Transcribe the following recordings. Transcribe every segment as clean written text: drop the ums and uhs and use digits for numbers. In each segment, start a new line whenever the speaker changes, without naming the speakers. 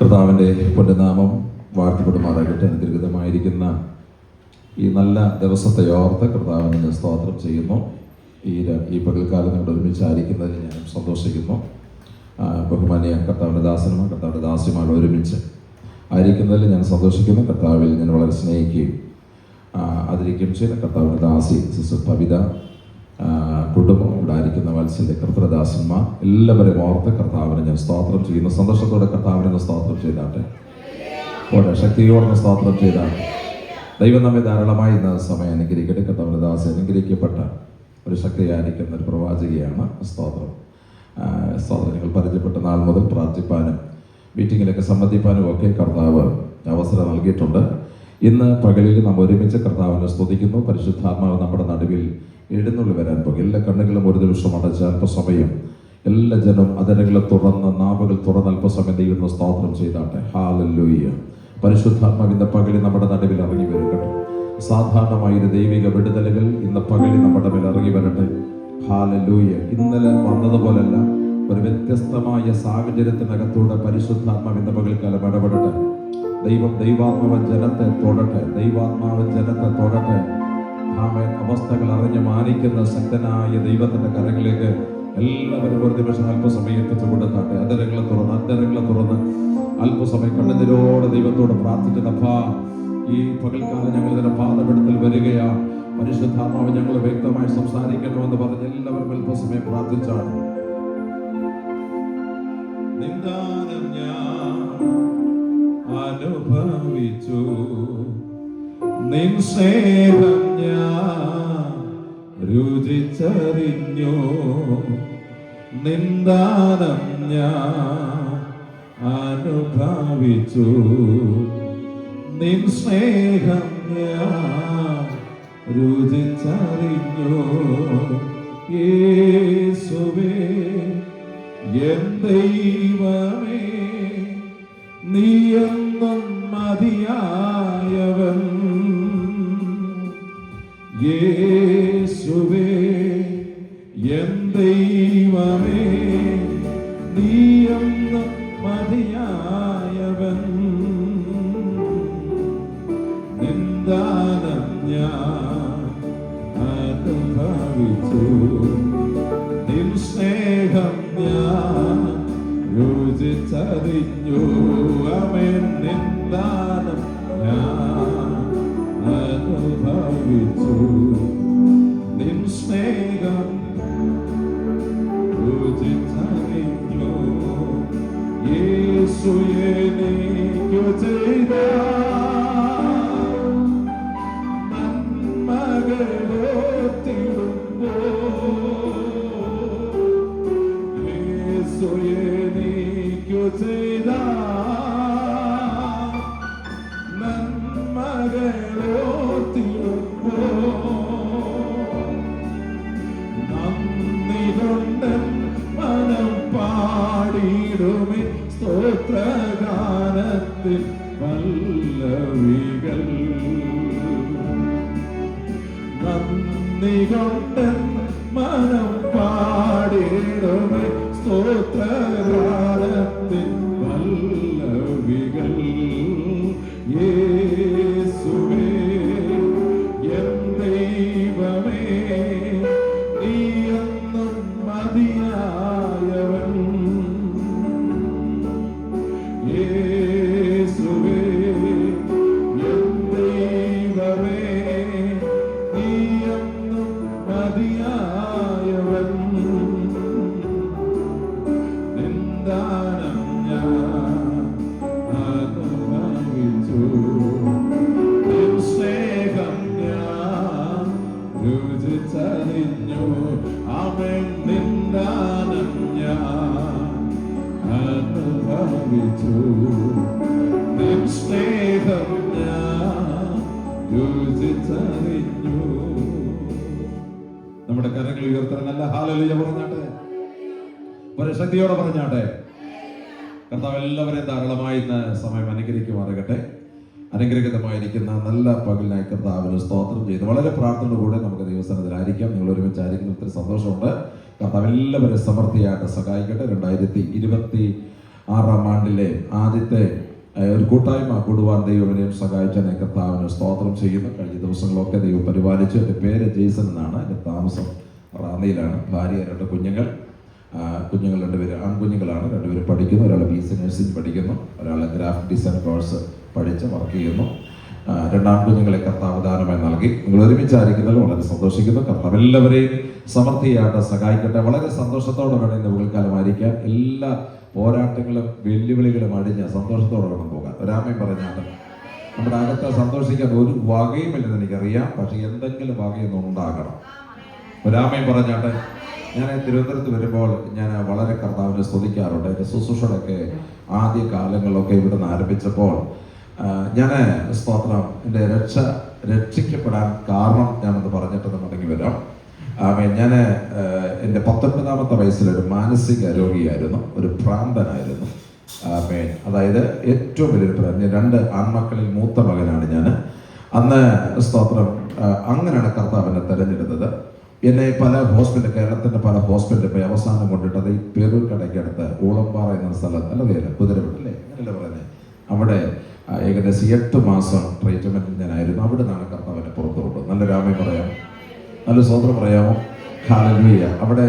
കർത്താവിൻ്റെ പുണ്യനാമം വാഴ്ത്തപ്പെടുമാറാകട്ടെ. അനുഗ്രഹീതമായിരിക്കുന്ന ഈ നല്ല ദിവസത്തെ ഓർത്ത് കർത്താവിനെ ഞാൻ സ്തോത്രം ചെയ്യുന്നു. ഈ പകൽക്കാലം നിങ്ങൾ ഒരുമിച്ചായിരിക്കുന്നതിൽ ഞാൻ സന്തോഷിക്കുന്നു. ബഹുമാനിയ കർത്താവിൻ്റെ ദാസന്മാർ, കർത്താവിൻ്റെ ദാസിമാർ ഒരുമിച്ച് ആയിരിക്കുന്നതിൽ ഞാൻ സന്തോഷിക്കുന്നു. കർത്താവിൽ ഞാൻ വളരെ സ്നേഹിക്കുകയും അതിരിക്കുകയും ചെയ്യുന്ന കർത്താവിൻ്റെ ദാസി സിസ്റ്റർ ഭവിത, കുടുംബം, ഇവിടെ ആയിരിക്കുന്ന വത്സല്യ കർത്തൃദാസന്മാർ എല്ലാവരെയും ഓർത്ത് കർത്താവിനെ ഞാൻ സ്തോത്രം ചെയ്യുന്നു. സന്തോഷത്തോടെ കർത്താവിനെ സ്തോത്രം ചെയ്താട്ടെ, ഓടെ ശക്തിയോടെ സ്തോത്രം ചെയ്താട്ടെ. ദൈവം നമ്മെ ധാരാളമായി ഇന്ന സമയം അനുഗ്രഹിക്കട്ടെ. കർത്താവിൻ്റെ ദാസി അനുഗ്രഹിക്കപ്പെട്ട ഒരു ശക്തിയായിരിക്കുന്ന ഒരു പ്രവാചകയാണ്. സ്തോത്രം. നിങ്ങൾ പരിചയപ്പെട്ട നാൾ മുതൽ പ്രാർത്ഥിപ്പാനും മീറ്റിങ്ങിലൊക്കെ സംബന്ധിപ്പാനും ഒക്കെ കർത്താവ് അവസരം നൽകിയിട്ടുണ്ട്. ഇന്ന് പകലിൽ നാം ഒരുമിച്ച് കർത്താവിനെ സ്തുതിക്കുന്നു. പരിശുദ്ധാത്മാവ് നമ്മുടെ നടുവിൽ എഴുന്നള്ളി വരാൻ പോകും. എല്ലാ കണ്ണുകളും ഒരു ദിവസം അടച്ച് അല്പസമയം എല്ലാ ജനം അതരകളെ തുറന്ന് നാവുകൾ തുറന്ന് അല്പസമയം ദൈവം സ്തോത്രം ചെയ്താട്ടെ. ഹല്ലേലൂയ. പരിശുദ്ധാത്മാവ് ഇന്ന് പകലിൽ നമ്മുടെ നടുവിൽ ഇറങ്ങി വരട്ടെ. സാധാരണമായൊരു ദൈവിക വിടുതലുകൾ ഇന്ന് പകലിൽ നമ്മുടെ മേൽ ഇറങ്ങി വരട്ടെ. ഹല്ലേലൂയ. ഇന്നലെ വന്നതുപോലല്ല, ഒരു വ്യത്യസ്തമായ സാഹചര്യത്തിനകത്തൂടെ പരിശുദ്ധാത്മാവ് ഇന്ന് പകൽക്കാലം ഇടപെടട്ടെ. ദൈവാത്മാവ് ജനത്തെ തൊടട്ടെ. ദൈവാത്മാവ് ജനത്തെ തൊടട്ടെ. ആമേൻ. അവസ്ഥകൾ അറിഞ്ഞ് മാനിക്കുന്ന ശക്തനായ ദൈവത്തിന്റെ കരങ്ങളിലേക്ക് എല്ലാവരും ഒരു ദിവസം അല്പസമയം എത്തിച്ചു കൊടുത്താട്ടെ. അതരങ്ങളെ തുറന്ന് അല്പസമയം കണ്ണുനീരോടെ ദൈവത്തോട് പ്രാർത്ഥിക്കുന്നപ്പാ, ഈ പകൽക്കാലം ഞങ്ങൾ ഇതിന്റെ പാദപീഠത്തിൽ വരികയാ. പരിശുദ്ധാത്മാവ് ഞങ്ങൾ വ്യക്തമായി സംസാരിക്കണമെന്ന് പറഞ്ഞ് എല്ലാവരും അല്പസമയം പ്രാർത്ഥിച്ചാണ്. നിന്ദാനം ഞാൻ അനുഭവിച്ചു, നിൻ സ്നേഹം ഞാൻ രുചിച്ചറിഞ്ഞു, നിന്ദാനം ഞാൻ അനുഭവിച്ചു, നിൻ സ്നേഹം ഞാൻ രുചിച്ചറിഞ്ഞു. യേശുവേ എൻ ദൈവമേ, നീ എന്നും മതിയായവൻ. യേശുവേ എൻ ദൈവമേ, നീ എന്നും മതിയായവൻ. നിന്ദാനം ഞാൻ അനുഭവിച്ചു, നിൻ സ്നേഹം ഞാൻ രുചിച്ചറിഞ്ഞു. ആമേൻ. നിന്ദാനം ഞാൻ അനുഭവിച്ചു, നിൻ സ്നേഹം രുചിച്ചറിഞ്ഞു. യേശു എനിക്കു ചെയ്ത നന്മകളോർത്തിടുമ്പോൾ, യേശു എനിക്കു ചെയ്ത നന്ദി കൊണ്ട് മനം പാടിടുമേ സ്തോത്രഗാനത്തിൽ പല്ലവികൾ. നന്ദി കൊണ്ട് മനം പാടിടുമേ സ്തോത്രഗാനത്തിൽ പല്ലവികൾ. യേശുവേ എൻ ദൈവമേ, നീ എന്നും മതിയായവൻ. യേശുവേ എൻ ദൈവമേ, നീ എന്നും മതിയായവൻ. നിന്ദാനം ഞാൻ അനുഭവിച്ചു, നിൻ സ്നേഹം ഞാൻ രുചിച്ചറിഞ്ഞു. ആമേൻ. നിന്ദാനം ഞാൻ അനുഭവിച്ചു, നിൻ സ്നേഹം ഞാൻ രുചിച്ചറിഞ്ഞു. നമ്മുടെ കരങ്ങൾ ഉയർത്തണം. നല്ല ഹല്ലേലൂയ പറഞ്ഞാട്ടെ, ശക്തിയോടെ പറഞ്ഞാട്ടെ. കർത്താവ് എല്ലാവരെയും ധാരാളമായി ഇന്ന് സമയം അനുഗ്രഹിക്കുമാറാകട്ടെ. അനുഗ്രഹീതമായിരിക്കുന്ന നല്ല പകലിനായി കർത്താവിന് സ്തോത്രം ചെയ്ത് വളരെ പ്രാർത്ഥനയോടെ നമുക്ക് ദൈവസന്നിധിയിലായിരിക്കാം. നിങ്ങൾ ഒരുമിച്ചായിരിക്കുന്ന ഒത്തിരി സന്തോഷമുണ്ട്. കർത്താവ് എല്ലാവരും സമൃദ്ധിയായിട്ട് സഹായിക്കട്ടെ. 2024 6-ാം ആണ്ടിലെ ആദ്യത്തെ ഒരു കൂട്ടായ്മ കൂടുവാൻ ദൈവം സഹായിച്ചതിനെ കർത്താവിന് സ്തോത്രം ചെയ്യുന്നു. കഴിഞ്ഞ ദിവസങ്ങളൊക്കെ ദൈവം പരിപാലിച്ചു. എൻ്റെ പേര് ജെയ്സൺ എന്നാണ്. എൻ്റെ താമസം റാന്നിയിലാണ്. ഭാര്യ 2 കുഞ്ഞുങ്ങൾ 2 പേര് ആൺകുഞ്ഞുങ്ങളാണ്. 2 പേര് പഠിക്കുന്നു. ഒരാൾ BSc നഴ്സിംഗ് പഠിക്കുന്നു, ഒരാൾ ഗ്രാഫിക് ഡിസൈൻ കോഴ്സ് പഠിച്ച് വർക്ക് ചെയ്യുന്നു. 2 ആൺകുഞ്ഞുങ്ങളെ കർത്താവ് ദാനമായി നൽകി. നിങ്ങൾ ഒരുമിച്ചായിരിക്കുന്നതിൽ വളരെ സന്തോഷിക്കുന്നു. കർത്താവ് എല്ലാവരെയും സമൃദ്ധിയായിട്ട് സഹായിക്കട്ടെ. വളരെ സന്തോഷത്തോടെ വേണം ഇന്ന് പകൽക്കാലമായിരിക്കാൻ. എല്ലാ പോരാട്ടങ്ങളും വെല്ലുവിളികളും അടിഞ്ഞ് സന്തോഷത്തോടെ വേണം പോകാൻ. ഒരാമയും പറഞ്ഞാണ് നമ്മുടെ അകത്ത് സന്തോഷിക്കാൻ ഒരു വകയുമില്ലെന്ന് എനിക്കറിയാം. പക്ഷെ എന്തെങ്കിലും വകയൊന്നും ഉണ്ടാകണം. ഒരാമയും പറഞ്ഞാട്ടെ. ഞാൻ തിരുവനന്തപുരത്ത് വരുമ്പോൾ ഞാൻ വളരെ കർത്താവിനെ സ്തുതിക്കാറുണ്ട്. എൻ്റെ ശുശ്രൂഷകളൊക്കെ ആദ്യ കാലങ്ങളിലൊക്കെ ഇവിടെ നിന്ന് ആരംഭിച്ചപ്പോൾ ഞാൻ സ്തോത്രം എൻ്റെ രക്ഷിക്കപ്പെടാൻ കാരണം ഞാനൊന്ന് പറഞ്ഞിട്ട് മടങ്ങി വരാം. ഞാൻ എൻ്റെ 19ാമത്തെ വയസ്സിലൊരു മാനസിക രോഗിയായിരുന്നു, ഒരു ഭ്രാന്തനായിരുന്നു. അതായത് ഏറ്റവും വലിയൊരു 2 ആൺമക്കളിൽ മൂത്ത മകനാണ് ഞാൻ. അന്ന് സ്തോത്രം അങ്ങനെയാണ് കർത്താവിനെ തെരഞ്ഞെടുത്തത്. എന്നെ പല ഹോസ്പിറ്റൽ, കേരളത്തിൻ്റെ പല ഹോസ്പിറ്റലിൽ പോയി അവസാനം കൊണ്ടിട്ടത് ഈ പേരൂർക്കടയ്ക്കടുത്ത് ഊളമ്പാറ എന്ന സ്ഥലത്ത്, അല്ലേ കുതിരവിട്ടല്ലേ അങ്ങനെയല്ലേ പറയുന്നത്, അവിടെ ഏകദേശം 8 മാസം ട്രീറ്റ്മെൻറ്റിൽ ഞാനായിരുന്നു. അവിടെ നിന്നാണ് കർത്താവിനെ പുറത്തു കൊണ്ടു. നല്ല രാമേ പറയാം, നല്ല സ്വതന്ത്രം പറയാമോ? ഹല്ലേലൂയ. അവിടെ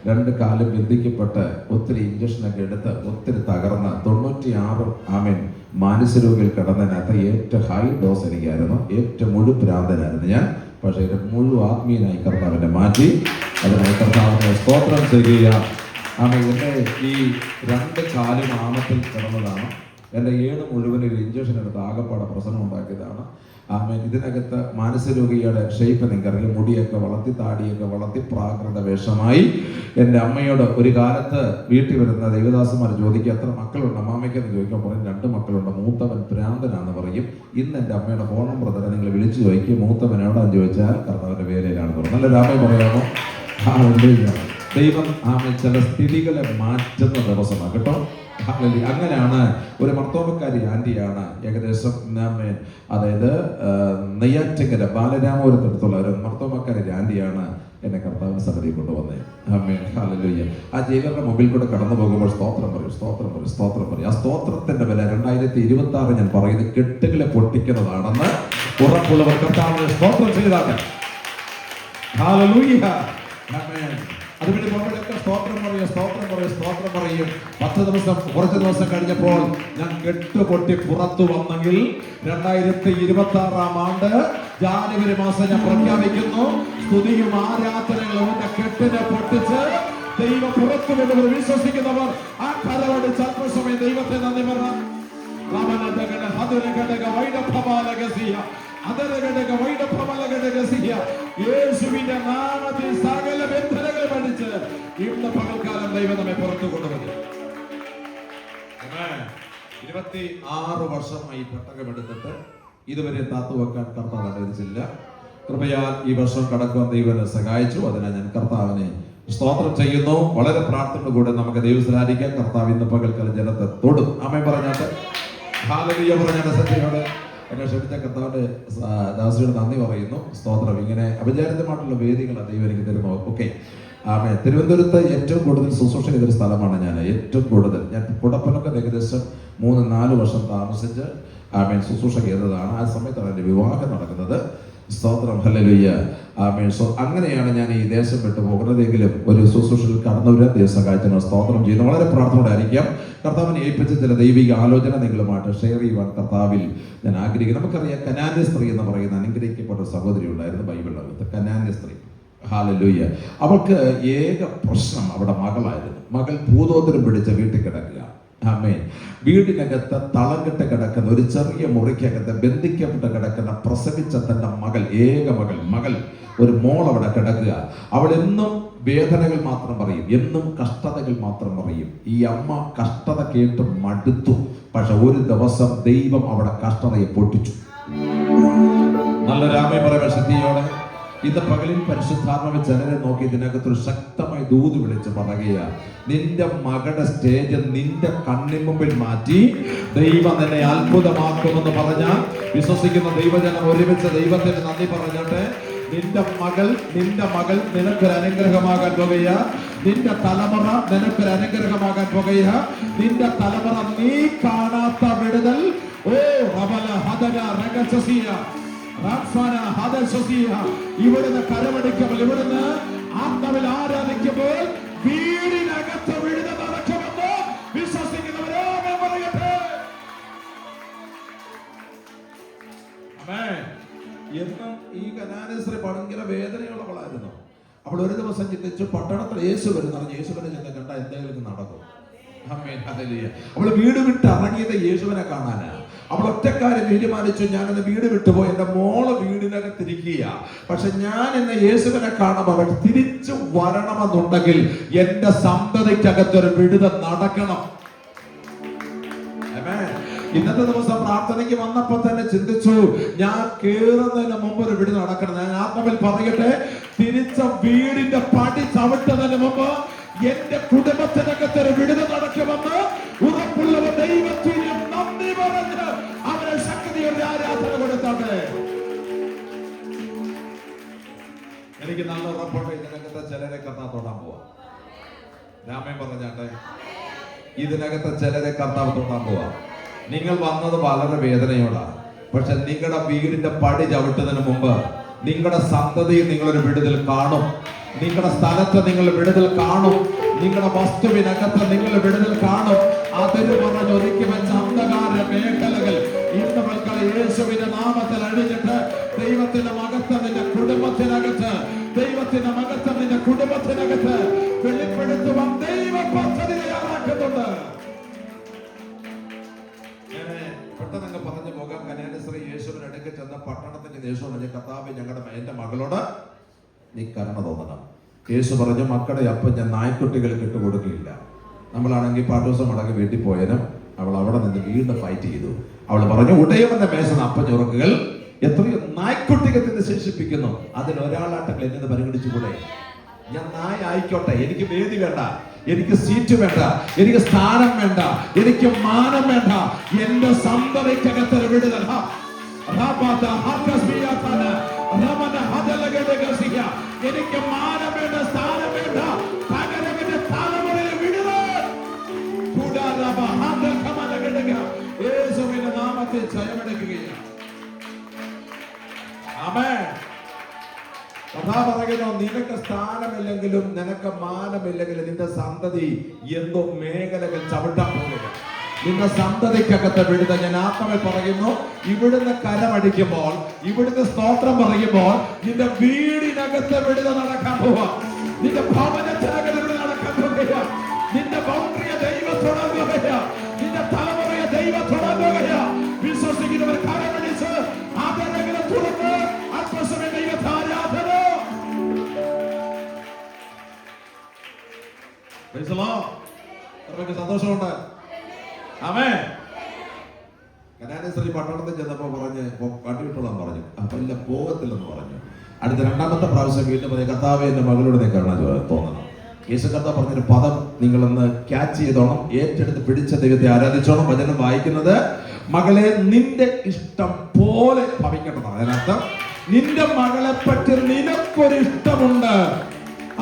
2 കാലും ബന്ധിക്കപ്പെട്ട് ഒത്തിരി ഇഞ്ചക്ഷനൊക്കെ എടുത്ത് ഒത്തിരി തകർന്ന് 96 മാനസരോഗികൾ കിടന്നതിനകത്ത് ഏറ്റവും ഹൈ ഡോസ് എനിക്കായിരുന്നു. ഏറ്റവും മുഴുപ്രാന്തനായിരുന്നു ഞാൻ. പക്ഷേ ഇത് മുഴുവൻ ആത്മീയനായി കർത്താവിനെ മാറ്റി. അതിനായി കർത്താവിനെ സ്തോത്രം ചെയ്യുക. എൻ്റെ ഈ 2 കാലും ആമത്തിൽ കിടന്നതാണ്. എൻ്റെ 7 മുഴുവനും ഇഞ്ചക്ഷൻ എടുത്ത് ആകപ്പാടെ പ്രശ്നം ഉണ്ടാക്കിയതാണ്. ഇതിനകത്ത് മാനസരോഗിയുടെ ഷേപ്പ് നിങ്ങൾക്കറിയാം. മുടിയൊക്കെ വളർത്തി, താടിയൊക്കെ വളർത്തി, പ്രാകൃത വേഷമായി. എൻ്റെ അമ്മയോട് ഒരു കാലത്ത് വീട്ടിൽ വരുന്ന ദേവദാസന്മാർ ചോദിക്കുക എത്ര മക്കളുണ്ട് അമ്മാമ്മയ്ക്കെന്ന് ചോദിക്കാൻ പറയും 2 മക്കളുണ്ട്, മൂത്തവൻ ഭ്രാന്തനാണെന്ന് പറയും. ഇന്ന് എൻ്റെ അമ്മയുടെ ഫോൺ നമ്പർ തന്നെ നിങ്ങൾ വിളിച്ചു ചോദിക്കും, മൂത്തവൻ എവിടെയാണെന്ന് ചോദിച്ചാൽ കർത്താവിൻ്റെ വേലയിലാണ് പറയും. നല്ല രാമേ പറയാമോ? ദൈവം ചില സ്ഥിതികളെ മാറ്റുന്ന ദിവസമാണ് കേട്ടോ. അങ്ങനെയാണ് ഒരു മർത്തോമക്കാരി ആൻറ്റിയാണ്, ഏകദേശം അതായത് നെയ്യാറ്റിങ്കര ബാലരാമപുരത്തടുത്തുള്ള ഒരു മർത്തോമക്കാരി ആൻറ്റിയാണ് എന്നെ കർത്താവിന് സന്നിധി കൊണ്ടുവന്നത്. ഹല്ലേലൂയ. ആ ജയിലറുടെ മുമ്പിൽ കൂടെ കടന്നു പോകുമ്പോൾ സ്തോത്രം പറയും, സ്തോത്രം പറയും, സ്തോത്രം പറയും. ആ സ്തോത്രത്തിന്റെ വില 2026 ഞാൻ പറയുന്നത് കെട്ടുകളെ പൊട്ടിക്കുന്നതാണെന്ന് ഉറപ്പുള്ളവർ കർത്താവിനെ സ്തോത്രം ചെയ്താണ്. ഹല്ലേലൂയ. അതുപോലെ നമ്മളൊക്കെ സ്തോത്രം പറയും, സ്തോത്രം പറയും, സ്തോത്രം പറയും. 10 ദിവസം, കുറച്ച് ദിവസം കഴിഞ്ഞപ്പോൾ ഞാൻ കെട്ടുപൊട്ടി പുറത്തു വന്നെങ്കിൽ 2026 ആണ്ട് ജാനുവരി മാസം ഞാൻ പ്രഖ്യാപിക്കുന്നു, സ്തുതിയും ആരാധനകളും എന്റെ കെട്ടിനെ പൊട്ടിച്ച് ദൈവം പുറത്തു കൊണ്ടുവർ വിശ്വസിക്കുന്നവർ ആ കരവടിച്ച് അല്പസമയം ദൈവത്തെ നന്ദി പറ. യേശുവിന്റെ നാമത്തിൽ സകല ബന്ധനങ്ങൾ പഠിച്ച് ഇന്ന് പകൽക്കാലം ദൈവം നമ്മെ പുറത്തു കൊണ്ടുവന്നു. 26 വർഷമായി പെട്ടകമെടുത്തിട്ട് ഇതുവരെ താത്തുവെക്കാൻ കർത്താവ് അനുവദിച്ചില്ല. കൃപയാൽ ഈ വർഷം കടക്കുവാൻ ദൈവനെ സഹായിച്ചു. അതിനാൽ ഞാൻ കർത്താവിനെ സ്തോത്രം ചെയ്യുന്നു. വളരെ പ്രാർത്ഥന കൂടെ നമുക്ക് ദൈവത്തിലായിരിക്കാം. കർത്താവ് ഇന്ന് പകൽക്കാലം ജനത്തെ തൊടും. ആമേൻ പറഞ്ഞാട്ട്, ഹല്ലേലൂയ പറഞ്ഞാട്ട്, സത്യമാണ് എന്നെ ക്ഷണിച്ച കർത്താവിന്റെ ദാസിയോട് നന്ദി പറയുന്നു. സ്തോത്രം. ഇങ്ങനെ അപചാരിതമായിട്ടുള്ള വേദികൾ ദൈവം എനിക്ക് തരുമോ? ഓക്കെ. ആമേൻ. തിരുവനന്തപുരത്ത് ഏറ്റവും കൂടുതൽ ശുശ്രൂഷ ചെയ്തൊരു സ്ഥലമാണ് ഞാൻ. ഏറ്റവും കൂടുതൽ ഞാൻ കുടപ്പനൊക്കെ ഏകദേശം 3-4 വർഷം താമസിച്ച് ശുശ്രൂഷ ചെയ്തതാണ്. ആ സമയത്താണ് എൻ്റെ വിവാഹം നടക്കുന്നത്. സ്തോത്രം. ഹല്ലേലൂയ. ആമേൻ. അങ്ങനെയാണ് ഞാൻ ഈ ദേശം വിട്ടു പോകുന്നതെങ്കിലും ഒരു ശുശ്രൂഷയിൽ കടന്നുവരാൻ ദൈവം സഹായിച്ചതിന് സ്തോത്രം ചെയ്യുന്നു. വളരെ പ്രാർത്ഥനയോടെ ആയിരിക്കാം. കർത്താവിനെ ഏൽപ്പിച്ച ചില ദൈവിക ആലോചന നിങ്ങളുമായിട്ട് ഷെയർ ചെയ്യുവാൻ കർത്താവിൽ ഞാൻ ആഗ്രഹിക്കുന്നു. നമുക്കറിയാം, കനാന്യ സ്ത്രീ എന്ന് പറയുന്ന അനുഗ്രഹിക്കപ്പെട്ട സഹോദരി ഉണ്ടായിരുന്നു ബൈബിളിനകത്ത്. കനാന്യ സ്ത്രീ. ഹല്ലേലൂയ. അവൾക്ക് ഏക പ്രശ്നം അവിടെ മകളായിരുന്നു. മകൾ ഭൂതോത്തരം പിടിച്ച വീട്ടിൽ കിടക്കുക. ആമേൻ. വീടിനകത്ത് തളം കെട്ട് കിടക്കുന്ന ഒരു ചെറിയ മുറിക്കകത്ത് ബന്ധിക്കപ്പെട്ട് കിടക്കുന്ന പ്രസവിച്ച തന്റെ മകൾ, ഏക മകൾ ഒരു മോൾ അവിടെ കിടക്കുക. അവൾ എന്നും വേദനകൾ മാത്രം പറയും, എന്നും കഷ്ടതകൾ മാത്രം പറയും. ഈ അമ്മ കഷ്ടത കേട്ട് മടുത്തു. പക്ഷെ ഒരു ദിവസം ദൈവം അവിടെ കഷ്ടതയെ പൊട്ടിച്ചു. നല്ല രാമേ പറയുന്ന ശക്തിയോടെ ഇന്ന് പകലിൽ പരിശുദ്ധാത്മാവ് ചിലരെ നോക്കി ഇതിനകത്തൊരു ശക്തമായി ദൂത് വിളിച്ച് പറയുക, നിന്റെ മകളുടെ സ്റ്റേജ് നിന്റെ കണ്ണിന് മുമ്പിൽ മാറ്റി ദൈവം നിന്നെ അത്ഭുതമാക്കുമെന്ന് പറഞ്ഞാൽ വിശ്വസിക്കുന്ന ദൈവജനം ഒരുമിച്ച് ദൈവത്തിന് നന്ദി പറഞ്ഞിട്ട് നിന്റെ മകൾ നിനക്കൊരു അനുഗ്രഹമാകാൻ പോകുക. നിന്റെ തലമുറ നിനക്കൊരു അനുഗ്രഹമാകാൻ പോകുക. നിന്റെ തലമുറ നീ കാണാത്ത വിടുതൽ. ഓ റബല ഹദന റഗസസിയ റഫന ഹദസസിയ. ഇവിടുന്ന് കരമടിക്കുമ്പോൾ, ഇവിടുന്ന് ആത്മാവിൽ ആരാധിക്കുമ്പോൾ വീടിനകത്ത് വിടുതൽ നടക്കുമെന്ന് വിശ്വസിക്കുന്നവരോ പറയട്ടെ. ആമേൻ. എന്നും ഈ കനാനേശ്വരി ഭയങ്കര വേദനയുള്ളവളായിരുന്നു. അവൾ ഒരു ദിവസം ചിന്തിച്ചു, പട്ടണത്തിൽ യേശു വരുന്നറിഞ്ഞു. യേശുവിനെ ചെന്ന് കണ്ട എന്തെങ്കിലും നടക്കും. അവൾ വീട് വിട്ട് ഇറങ്ങിയത് യേശുവിനെ കാണാനാ. അവൾ ഒറ്റക്കാര്യം തീരുമാനിച്ചു, ഞാനിന്ന് വീട് വിട്ടുപോയി, എന്റെ മോള് വീടിനകത്തിരിക്കുക, പക്ഷെ ഞാൻ ഇന്ന് യേശുവിനെ കാണുമ്പോൾ അവൾ തിരിച്ചു വരണമെന്നുണ്ടെങ്കിൽ എന്റെ സന്തതിക്കകത്തൊരു വിടുതൽ നടക്കണം. ഇന്നത്തെ ദിവസം പ്രാർത്ഥനയ്ക്ക് വന്നപ്പോ തന്നെ ചിന്തിച്ചു, ഞാൻ കേറുന്നതിന് മുമ്പ് ഒരു വിടുതൽ നടക്കണം. ഞാൻ ആത്മാവിൽ പറയട്ടെ, തിരിച്ച വീടിന്റെ പടി ചവിട്ടുന്നതിന് മുമ്പ് എന്റെ കുടുംബത്തിനകത്തൊരു വിടുതൽ നടക്കുമെന്ന് ഉറപ്പുള്ളവർ ദൈവത്തിന് നന്ദി പറഞ്ഞ് അവരെ ശക്തിയുടെ ആരാധന കൊടുത്താട്ടെ. എനിക്ക് നല്ല ഉറപ്പുണ്ട്, ഇതിനകത്തെ ചിലരെ കർത്താവ് തൊടാൻ പോവാ. രാമൻ പറഞ്ഞാട്ടെ, ഇതിനകത്തെ ചിലരെ കർത്താവ് തൊടാൻ പോവാ. നിങ്ങൾ വന്നത് വളരെ വേദനയോടാണ്, പക്ഷെ നിങ്ങളുടെ വീടിന്റെ പടി ചവിട്ടുന്നതിന് മുമ്പ് നിങ്ങളുടെ സന്തതിയിൽ നിങ്ങളൊരു വിടുതൽ കാണും. നിങ്ങളുടെ സ്ഥലത്ത് നിങ്ങൾ വിടുതൽ കാണും. നിങ്ങളുടെ വസ്തുവിനകത്ത് നിങ്ങൾ വിടുതൽ കാണും. അതിന് പറഞ്ഞ് ഒരുക്കി വെച്ച അന്ധകാര മേഖലകൾ ഇന്ന് മക്കളെ യേശുവിന്റെ നാമത്തിൽ അഴിഞ്ഞിട്ട് ദൈവത്തിന്റെ മഹത്വം നിന്റെ കുടുംബത്തിനകത്ത്, ദൈവത്തിന്റെ മഹത്വം നിന്റെ കുടുംബത്തിനകത്ത് വെളിപ്പെടുത്തുവാൻ ദൈവ പദ്ധതി തയ്യാറാക്കുന്നുണ്ട്. പെട്ടെന്ന് പറഞ്ഞു പോകാം. കന്യാസ്ത്രീ യേശുവിന് അടുക്കൽ ചെന്ന പട്ടണത്തിന്റെ യേശു പറഞ്ഞു, കർത്താവേ, എന്റെ മകളോട് നീ കരുണ തോന്നണം. യേശു പറഞ്ഞു, മക്കളുടെ അപ്പം ഞാൻ നായ്ക്കുട്ടികൾക്ക് ഇട്ട് കൊടുക്കുകയില്ല. നമ്മളാണെങ്കിൽ പാട്ടൂസം മടങ്ങി വീട്ടിൽ പോയാലും അവൾ അവിടെ നിന്ന് വീണ്ടും ഫൈറ്റ് ചെയ്തു. അവൾ പറഞ്ഞു, ഉടയവന്റെ മേശന്ന് അപ്പം ചുറക്കുകൾ എത്രയോ നായ്ക്കുട്ടികൾ നിന്ന് ശേഷിപ്പിക്കുന്നു, അതിലൊരാളാട്ടങ്ങൾ എന്നെ പരിഗണിച്ചുകൂടെ? ഞാൻ നായ ആയിക്കോട്ടെ, എനിക്ക് വേദി വേണ്ട, എനിക്ക് സീറ്റ് വേണ്ട, എനിക്ക് സ്ഥാനം വേണ്ട, എനിക്ക് മാനം വേണ്ട, എന്റെ സന്തതിക്കകത്ത് വിടുതൽ. എനിക്ക് മാനം വേണ്ട, സ്ഥാനം വേണ്ട, പകരം എന്റെ തലമുറയിൽ വിടുതൽ. യേശുവിന്റെ നാമത്തിൽ ജയമെടുക്കുകയാണ്. ആമേൻ. കഥാ പറയുന്നു, നിനക്ക് സ്ഥാനമില്ലെങ്കിലും നിനക്ക് മാനമില്ലെങ്കിലും നിന്റെ സന്തതി എന്തോ മേഖലകൾ ചവിട്ടാൻ പോകുക. നിന്റെ സന്തതിക്കകത്ത് വിടുതൽ. ഞാൻ ആത്മാവിൽ പറയുന്നു, ഇവിടുന്ന് കരമടിക്കുമ്പോൾ, ഇവിടുന്ന് സ്തോത്രം പറയുമ്പോൾ നിന്റെ വീടിനകത്ത് വിടുതൽ നടക്കാൻ പോവാ. നിന്റെ ഭവനത്തിനകത്ത് വിടുതൽ നടക്കാൻ പോകുക. നിന്റെ ബൗണ്ടറിയെ ദൈവത്തോടാൻ പോകുക. നിന്റെ തലമുറയെ ദൈവത്തോടാൻ പോകുക. വിശ്വസിക്കുന്നവർ കരമടിച്ച് ആദരങ്ങളെ തുറന്ന് ആത്മസമയം ദൈവത്തെ ആരാധന. സന്തോഷമുണ്ട്. ആമേൻ. കനാനേശ്വരി പട്ടണത്തിൽ ചെന്നപ്പോ പറഞ്ഞ് കണ്ടിട്ടോളാൻ പറഞ്ഞു. അപ്പൊ ഇല്ല, പോകത്തില്ലെന്ന് പറഞ്ഞു. അടുത്ത രണ്ടാമത്തെ പ്രാവശ്യം വീണ്ടും പറഞ്ഞു, കർത്താവേ, എന്റെ മകളോട് നീ കരുണ തോന്നണം. യേശു കർത്താവ് പറഞ്ഞൊരു പദം നിങ്ങളൊന്ന് ക്യാച്ച് ചെയ്തോണം, ഏറ്റെടുത്ത് പിടിച്ച ദൈവത്തെ ആരാധിച്ചോണം. വചനം വായിക്കുന്നത്, മകളെ നിന്റെ ഇഷ്ടം പോലെ ഭവിക്കട്ടെ. അതിനർത്ഥം നിന്റെ മകളെ പറ്റി നിനക്കൊരു ഇഷ്ടമുണ്ട്,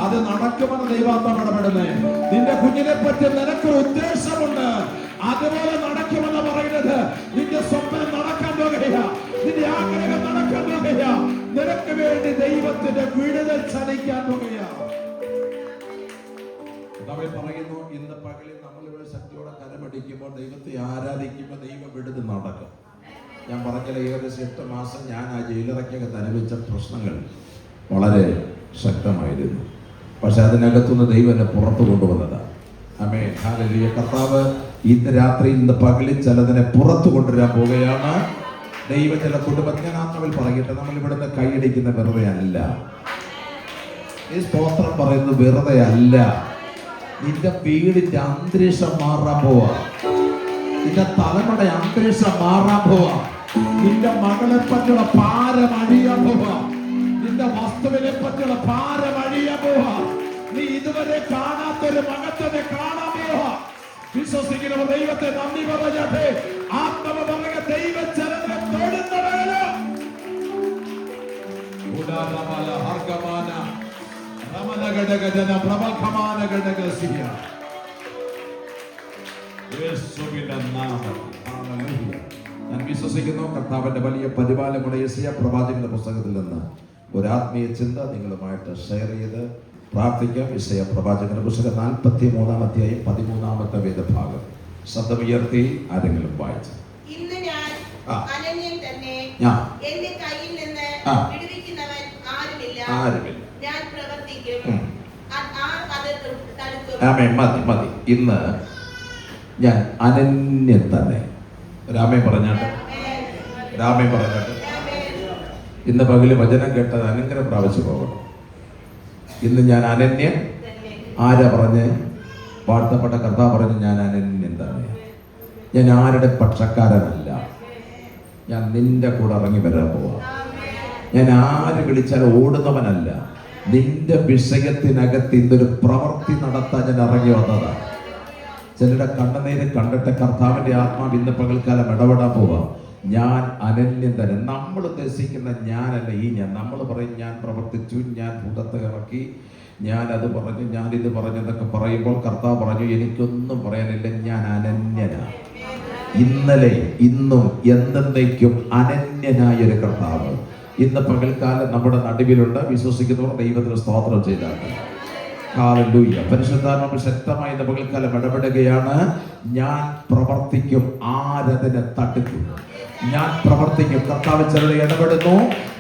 അത് നടക്കുമെന്ന് ദൈവാത്മാവ് ഇടപെടുന്നേ. നിന്റെ കുഞ്ഞിനെ പറ്റി നിനക്കൊരു ഉദ്ദേശമുണ്ട്, അതുപോലെ നടക്കുമെന്ന് പറയുന്നത്. നിന്റെ സ്വപ്നം നടക്കാൻ പോകുക, നിന്റെ ആഗ്രഹം നടക്കാൻ പോകുക, നിനക്ക് വേണ്ടി ദൈവത്തിന്റെ വിടുതൽ ചലിക്കാൻ പോകുക. പറയുന്നു, ഇന്ന് പകലിൽ നമ്മളിവിടെ ശക്തിയോടെ കരമടിക്കുമ്പോൾ, ദൈവത്തെ ആരാധിക്കുമ്പോൾ ദൈവ വിടുതൽ നടക്കും. ഞാൻ പറഞ്ഞാൽ ഏകദേശം 8 മാസം ഞാൻ ആ ജയിലറയ്ക്കകത്ത് അനുഭവിച്ച പ്രശ്നങ്ങൾ വളരെ ശക്തമായിരുന്നു. പക്ഷെ അതിനകത്തുനിന്ന് ദൈവം എന്നെ പുറത്തു കൊണ്ടുവന്നതാണ്. ആമേൻ. ഹല്ലേലൂയ. കർത്താവ് ഇന്ന് രാത്രി, ഇന്ന് പകലിൽ ചിലതിനെ പുറത്തു കൊണ്ടുവരാൻ പോവുകയാണ്. ദൈവം ചില കുടുംബത്തിൽ ആത്മാവിൽ പറയട്ടെ, നമ്മൾ ഇവിടുന്ന് കൈയടിക്കുന്ന വെറുതെ അല്ല. ഈ സ്തോത്രം പറയുന്നത് വെറുതെ അല്ല. നിന്റെ വീടിന്റെ അന്തരീക്ഷം മാറാൻ പോവാ. നിന്റെ തലമുറ അന്തരീക്ഷം മാറാൻ പോവാ. നിന്റെ മകളെ പറ്റിയുള്ള ഭാരം അഴിയാൻ പോവാ. നിന്റെ വസ്തുവിനെ പറ്റിയുള്ള ഭാരം അഴിയാൻ പോവാ. നീ ഇതുവരെ കാണാത്തൊരു മകത്വത്തെ കാണാൻ പോവാ. വിശ്വസിക്കുന്ന ദൈവത്തെ നന്ദി പറഞ്ഞാട്ടെ. ആത്മാവ് പറയുക, ദൈവം ചിലരെ തൊടുന്നവരല്ല. ഞാൻ വിശ്വസിക്കുന്നു കർത്താവിന്റെ വലിയ പരിപാലനയുടെ യെശയ്യാ പ്രവാചകന്റെ പുസ്തകത്തിൽ നിന്ന് ഒരു ആത്മീയ ചിന്ത നിങ്ങളുമായിട്ട് ഷെയർ ചെയ്ത് പ്രാർത്ഥിക്കാം. യെശയ്യാ പ്രവാചകന്റെ പുസ്തകം 43-ാം അധ്യായം 13-ാമത്തെ വേദഭാഗം ശബ്ദമുയർത്തി ആരെങ്കിലും വായിച്ചു.
ഇന്ന് ഞാൻ അനന്യൻ തന്നെ, എന്റെ കയ്യിൽ നിന്ന് വിടുവിക്കുന്നവൻ ആരുമില്ല. ഞാൻ പ്രവർത്തിക്കും.
മതി. ഇന്ന് ഞാൻ അനന്യൻ തന്നെ. രാമേ പറഞ്ഞാട്ട് ഇന്ന് പകല് വചനം കേട്ടത് അനുഗ്രഹം പ്രാപിച്ചു പോകണം. ഇന്ന് ഞാൻ അനന്യൻ. ആരാ പറഞ്ഞ്? വാഴ്ത്തപ്പെട്ട കർത്താവ് പറഞ്ഞു ഞാൻ അനന്യൻ തന്നെ. ഞാൻ ആരുടെ പക്ഷക്കാരനല്ല. ഞാൻ നിന്റെ കൂടെ ഇറങ്ങി വരാൻ പോവാം. ഞാൻ ആര് വിളിച്ചാൽ ഓടുന്നവനല്ല. നിന്റെ വിഷയത്തിനകത്ത് ഇന്നൊരു പ്രവൃത്തി നടത്താൻ ഞാൻ ഇറങ്ങി വന്നതാണ്. ചിലരുടെ കണ്ണുനീര് കണ്ടിട്ട് കർത്താവിന്റെ ആത്മാവ് ഇന്ന് പകൽക്കാലം ഇടപെടാൻ പോവാം. ഞാൻ അനന്യൻ തന്നെ. നമ്മൾ ഉദ്ദേശിക്കുന്ന ഞാനല്ല ഈ ഞാൻ. നമ്മൾ പറയും ഞാൻ പ്രവർത്തിച്ചു, ഞാൻ ഭൂതത്തെ ഇറക്കി, ഞാൻ അത് പറഞ്ഞു, ഞാൻ ഇത് പറഞ്ഞു എന്നൊക്കെ പറയുമ്പോൾ കർത്താവ് പറഞ്ഞു എനിക്കൊന്നും പറയാനില്ല, ഞാൻ അനന്യനാണ്. ഇന്നലെ ഇന്നും എന്നേക്കും അനന്യനായ ഒരു കർത്താവ് ഇന്ന് പകൽക്കാലം നമ്മുടെ നടുവിലുണ്ട്. വിശ്വസിക്കുന്നവർ ദൈവത്തിന് സ്തോത്രം ചെയ്താണ്. ഹല്ലേലൂയ. പരിശുദ്ധാത്മാവ് ശക്തമായി ഇന്ന് പകൽക്കാലം ഇടപെടുകയാണ്. ഞാൻ പ്രവർത്തിക്കും, ആരതിനെ തടുക്കും. ഞാൻ പ്രവർത്തിക്കും. കർത്താവ് ചിലരെ ഇടപെടുന്നു.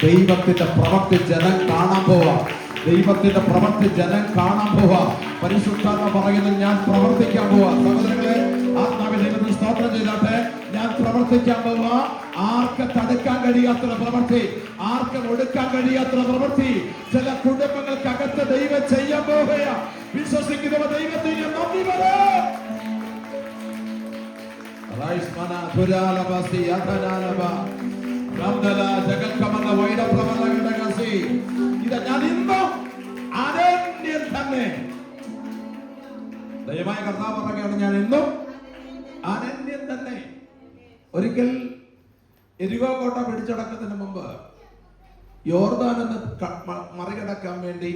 ദൈവത്തിന്റെ പ്രവൃത്തി ജനം കാണാൻ പോവാം. ദൈവത്തിന്റെ പ്രവൃത്തി ജനം കാണാൻ പോവാ. പരിശുദ്ധാത്മാവ് പറയുന്നു ഞാൻ പ്രവർത്തിക്കാൻ പോവാ. സഹോദരങ്ങളെ, ആത്മാവിൽ ദൈവത്തിന് സ്തോത്രം ചെയ്താട്ടെ. ഞാൻ പ്രവർത്തിക്കാൻ പോവാ. ആർക്ക് തടുക്കാൻ കഴിയാത്ത പ്രവൃത്തി, ആർക്കും ഒടുക്കാൻ കഴിയാത്ത പ്രവൃത്തി ചില കുടുംബങ്ങൾക്കകത്ത് ദൈവം ചെയ്യാൻ പോവുകയാ. വിശ്വസിക്കുന്നവ ദൈവത്തിന് നന്ദി പറയാം. ഞാൻ ഇന്നും അനന്യൻ തന്നെ. ദയമായ കർത്താവ് പറയുകയാണ് ഞാൻ ഇന്നും അനന്യൻ തന്നെ. ഒരിക്കൽ എരികോ കോട്ട പിടിച്ചടക്കുന്നതിന് മുമ്പ് യോർദാൻ എന്ന് മറികടക്കാൻ വേണ്ടി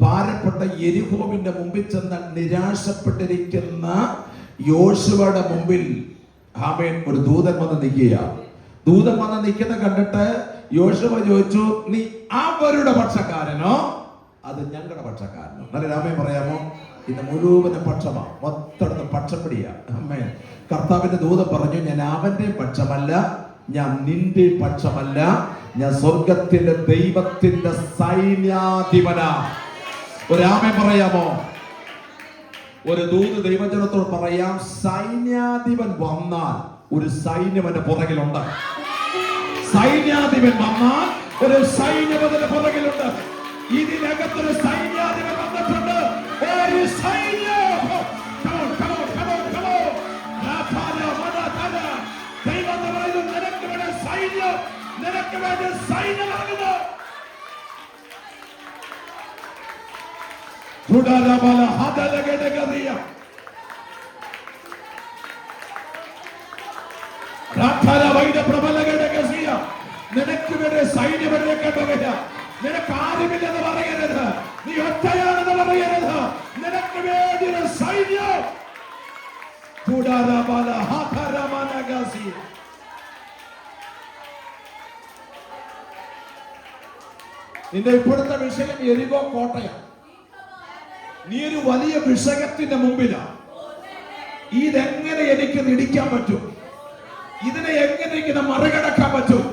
ഭാരപ്പെട്ട യെരിഹോവിന്റെ മുമ്പിൽ ചെന്ന് നിരാശപ്പെട്ടിരിക്കുന്ന യോശുവയുടെ മുമ്പിൽ ആമേൻ ഒരു ദൂതൻ വന്ന് നിൽക്കുക. ദൂതൻ വന്ന് നിൽക്കുന്ന കണ്ടിട്ട് യോശുവ ചോദിച്ചു, നീ അവരുടെ പക്ഷക്കാരനോ അത് ഞങ്ങളുടെ പക്ഷക്കാരനോ? നല്ല രാമൻ പറയാമോ? ഇന്ന് മുഴുവനും പക്ഷമാ, മൊത്തം പക്ഷം പിടിയാ. അമ്മേ, കർത്താവിന്റെ ദൂതൻ പറഞ്ഞു ഞാൻ അവന്റെ പക്ഷമല്ല, ഞാൻ നിന്റെ പക്ഷമല്ല, ഞാൻ സ്വർഗത്തിന്റെ ദൈവത്തിന്റെ സൈന്യാധിപനാ. ഒരാമൻ പറയാമോ? ഒരു ദൂത് ദൈവജനത്തോട് പറയാം, സൈന്യാധിപൻ വന്നാൽ ഒരു സൈന്യം എന്റെ പുറകിലുണ്ട്. സൈന്യാധിപൻ വന്നാൽ ഒരു സൈന്യം അതിന്റെ പുറകിലുണ്ട്. ഇതിനകത്തൊരു സൈന്യാധിപൻ വന്നിട്ടുണ്ട്. ഒരു സൈന്യം. ദൈവം പറയുന്നു നിനക്ക് വേണ്ടി സൈന്യം, നിനക്ക് വേണ്ടി സൈന്യം ഇറങ്ങുന്നു. നിനക്ക് വേണ്ടി സൈന്യമെടുക്കേണ്ടവരാ. നിനക്ക് ആരുമില്ലെന്ന് പറയരുത്, നീ ഒറ്റയാണെന്ന് പറയരുത്. നിനക്ക് വേണ്ടി ഒരു സൈന്യം. നിന്റെ ഇപ്പോഴത്തെ വിഷയം എരികോ കോട്ടയാണ്. നീ ഒരു വലിയ വിഷയത്തിന്റെ മുമ്പിലാണ്. ഇതെങ്ങനെ എനിക്ക് ഇടിക്കാൻ പറ്റും? ഇതിനെ എങ്ങനെ ഇങ്ങനെ മറികടക്കാൻ പറ്റും?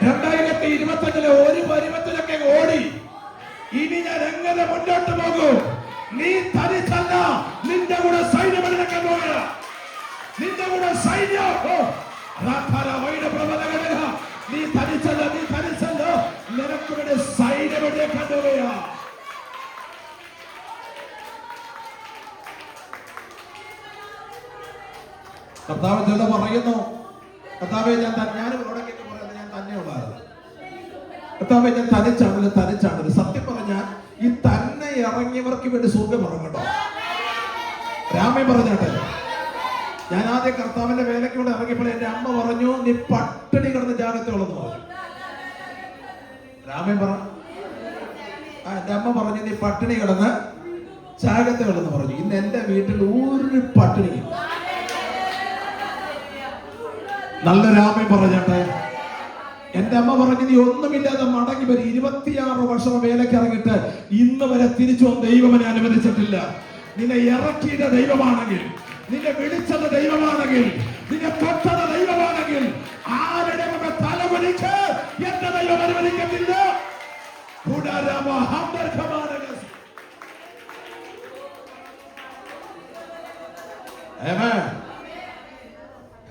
2025 ഒരു പരുവത്തിലൊക്കെ ഓടി. ഇനി ഞാൻ എങ്ങനെ മുന്നോട്ട് പോകും? നീ തനിച്ചല്ല, നിന്റെ കൂടെ സൈന്യം എടുക്കാൻ പോകുക. നിന്റെ കൂടെ സൈന്യം. നീ തനിച്ചല്ല, നീ തനിച്ചല്ല, നിനക്ക് വേണ്ടി സൈന്യം എടുക്കാൻ പോകുക. കർത്താവ് ചില പറയുന്നു, കർത്താവെ ഞാൻ ഇവിടേക്കൊക്കെ പറയുന്നത് ഞാൻ തന്നെ ഉള്ളായിരുന്നു. കർത്താവെ ഞാൻ തനിച്ചാണല്ലോ. സത്യം പറഞ്ഞാൽ ഈ തന്നെ ഇറങ്ങിയവർക്ക് വേണ്ടി സ്വർഗം ഇറങ്ങട്ടോ. രാമൻ പറഞ്ഞാട്ടെ, ഞാൻ ആദ്യം കർത്താവിന്റെ വേലയ്ക്ക് കൂടെ ഇറങ്ങിയപ്പോൾ എന്റെ അമ്മ പറഞ്ഞു നീ പട്ടിണി കിടന്ന് ജാഗ്രതയുള്ളെന്ന് പറഞ്ഞു. രാമൻ പറ എൻ്റെ അമ്മ പറഞ്ഞു നീ പട്ടിണി കിടന്ന് ചാകത്തെ കിടന്ന് പറഞ്ഞു. ഇന്ന് എൻ്റെ വീട്ടിൽ ഒരു പട്ടിണിയില്ല. നല്ലൊരു ആമേൻ പറഞ്ഞാട്ടെ. എന്റെ അമ്മ പറഞ്ഞു നീ ഒന്നുമില്ലാതെ മടങ്ങി വരും. 26 വർഷം വേലയ്ക്ക് ഇറങ്ങിയിട്ട് ഇന്ന് വരെ തിരിച്ചു വന്ന ദൈവം എന്നെ അനുവദിച്ചിട്ടില്ല. നിന്നെ ഇറക്കിയ ദൈവമാണെങ്കിൽ, നിന്നെ വിളിച്ചത് ദൈവമാണെങ്കിൽ, നിന്നെ തൊട്ടത് ദൈവമാണെങ്കിൽ ആരുടെ തലവലിക്ക് എന്റെ ദൈവം അനുവദിക്കത്തില്ല.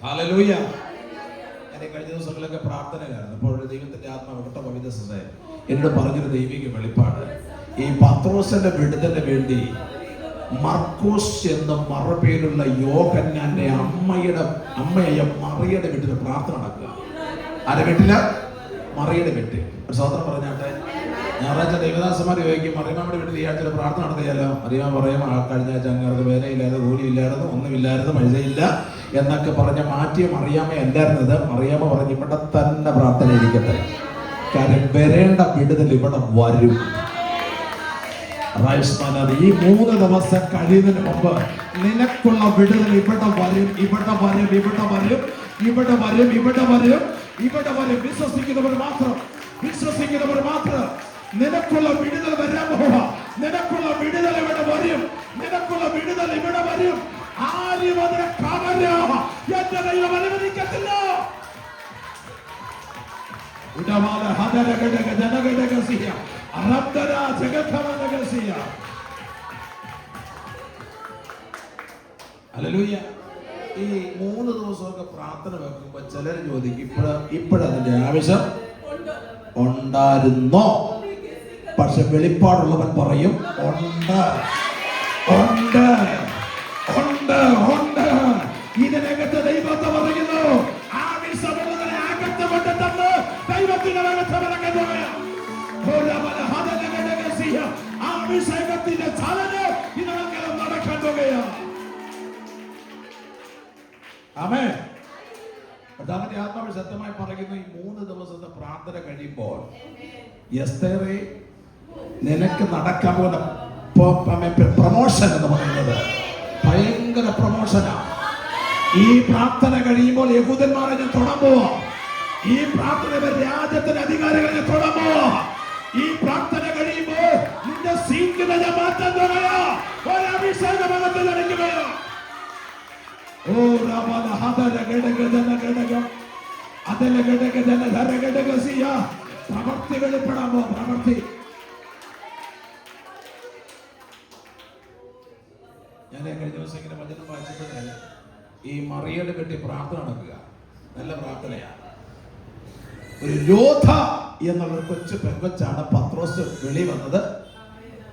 ഹല്ലേലൂയ. കഴിഞ്ഞ ദിവസങ്ങളിലൊക്കെ പ്രാർത്ഥനയായിരുന്നു. അപ്പോൾ ദൈവത്തിന്റെ ആത്മാവ് പവിത്രസേ എന്നോട് പറഞ്ഞൊരു ദൈവിക വെളിപ്പാട്. ഈ പത്രോസിന്റെ വിടുതലിന് വേണ്ടി മർക്കോസ് എന്ന മറുപേരുള്ള യോഹന്നാന്റെ അമ്മയായ മറിയയുടെ വീട്ടിൽ പ്രാർത്ഥന നടക്കുക. ആരെ വീട്ടില? മറിയയുടെ വീട്ടിൽ. ഒരു സഹോദരൻ പറഞ്ഞാട്ടെ, ഞായറാഴ്ച ദേവദാസന്മാർ ചോദിക്കും മറിയമ്മയുടെ വീട്ടിൽ ഈ ആഴ്ച പ്രാർത്ഥന നടത്തിയാലോ? അറിയാൻ പറയാം കഴിഞ്ഞ ആഴ്ച അങ്ങനത്തെ വേലയില്ലാതെ കൂലിയില്ലായിരുന്നു, ഒന്നുമില്ലായിരുന്നു, മഴയില്ല എന്നൊക്കെ പറഞ്ഞ മാറ്റിയ മറിയാമ്മ അല്ലായിരുന്നത്. മറിയാമ്മ പറഞ്ഞു ഇവിടെ തന്നെ പ്രാർത്ഥന ഇരിക്കട്ടെ, കാര്യം വരേണ്ട വിടുതൽ ഇവിടെ വരും. ഈ 3 ദിവസം കഴിയുന്നതിന് മുമ്പ് നിനക്കുള്ള വിടുതൽ ഇവിടെ വരും, ഇവിടെ വരും, ഇവിടെ വരും, ഇവിടെ വരും, ഇവിടെ വരും, ഇവിടെ വരും. വിശ്വസിക്കുന്നവർ മാത്രം, വിശ്വസിക്കുന്നവർ മാത്രം. നിനക്കുള്ള വിടുതൽ വരാൻ പോവാ. നിനക്കുള്ള വിടുതൽ ഇവിടെ വരും, നിനക്കുള്ള വിടുതൽ ഇവിടെ വരും. ആരും അതിനെ കവരാ എന്റെ ദൈവം അനുവദിക്കത്തില്ല. ഹല്ലേലൂയ. ഈ 3 ദിവസമൊക്കെ പ്രാർത്ഥന വെക്കുമ്പോ ചിലർ ചോദിക്കും ഇപ്പോഴതിന്റെ ആവശ്യം ഉണ്ടായിരുന്നോ? പക്ഷെ വെളിപ്പാടുള്ളവൻ പറയും ഉണ്ട്, ഉണ്ട്, ഉണ്ട്, ഉണ്ട്. ഇതിനകത്ത് ദൈവത്തെ പറയുന്നു. ആവശ്യമുള്ളതിനെ അകത്തുകൊണ്ട് തന്ന് ദൈവത്തിന്റെ ആവശ്യത്തിന്റെ ചലനം ഇതിനെങ്കിലും നടക്കാൻ പോകുകയാണ്. ആമേൻ. കർത്താവിന്റെ ആത്മാവ് ശക്തമായി പറയുന്നു. ഈ 3 ദിവസത്തെ പ്രാർത്ഥന കഴിയുമ്പോൾ എസ്തേറേ നിനക്ക് നടക്കാൻ പോകുന്ന പ്രമോഷൻ എന്ന് പറയുന്നത് ഭയങ്കര പ്രമോഷനാണ്. ഈ പ്രാർത്ഥന കഴിയുമ്പോൾ യഹൂദന്മാരെ ഞാൻ തൊടാൻ പോവാ. ഈ പ്രാർത്ഥന രാജ്യത്തിന്റെ അധികാരികളെ ഞാൻ തൊടാൻ പോവാ. ഈ പ്രാർത്ഥന കഴിയുമ്പോൾ നിന്റെ സീറ്റിനെ ഞാൻ മാറ്റാൻ തുടങ്ങാ. ഒരഭിഷേകമകത്ത് നടക്കുകയോ. ഓ രാമന ഹദര ഗഡഗദന ഗഡഗം അതല ഗഡഗദന ധര ഗഡഗസിയ. പ്രവൃത്തി വെളിപ്പെടാമോ? പ്രവൃത്തി. ഞാൻ കഴിഞ്ഞ ദിവസം ഇങ്ങനെ വചനം വായിച്ചപ്പോഴേ ഈ മറിയയുടെ വീട്ടിൽ പ്രാർത്ഥന നടക്കുക. നല്ല പ്രാർത്ഥനയാണ്. ഒരു യോധ എന്നുള്ള കൊച്ചു പെങ്കൊച്ചാണ് പത്രോസ് വെളി വന്നത്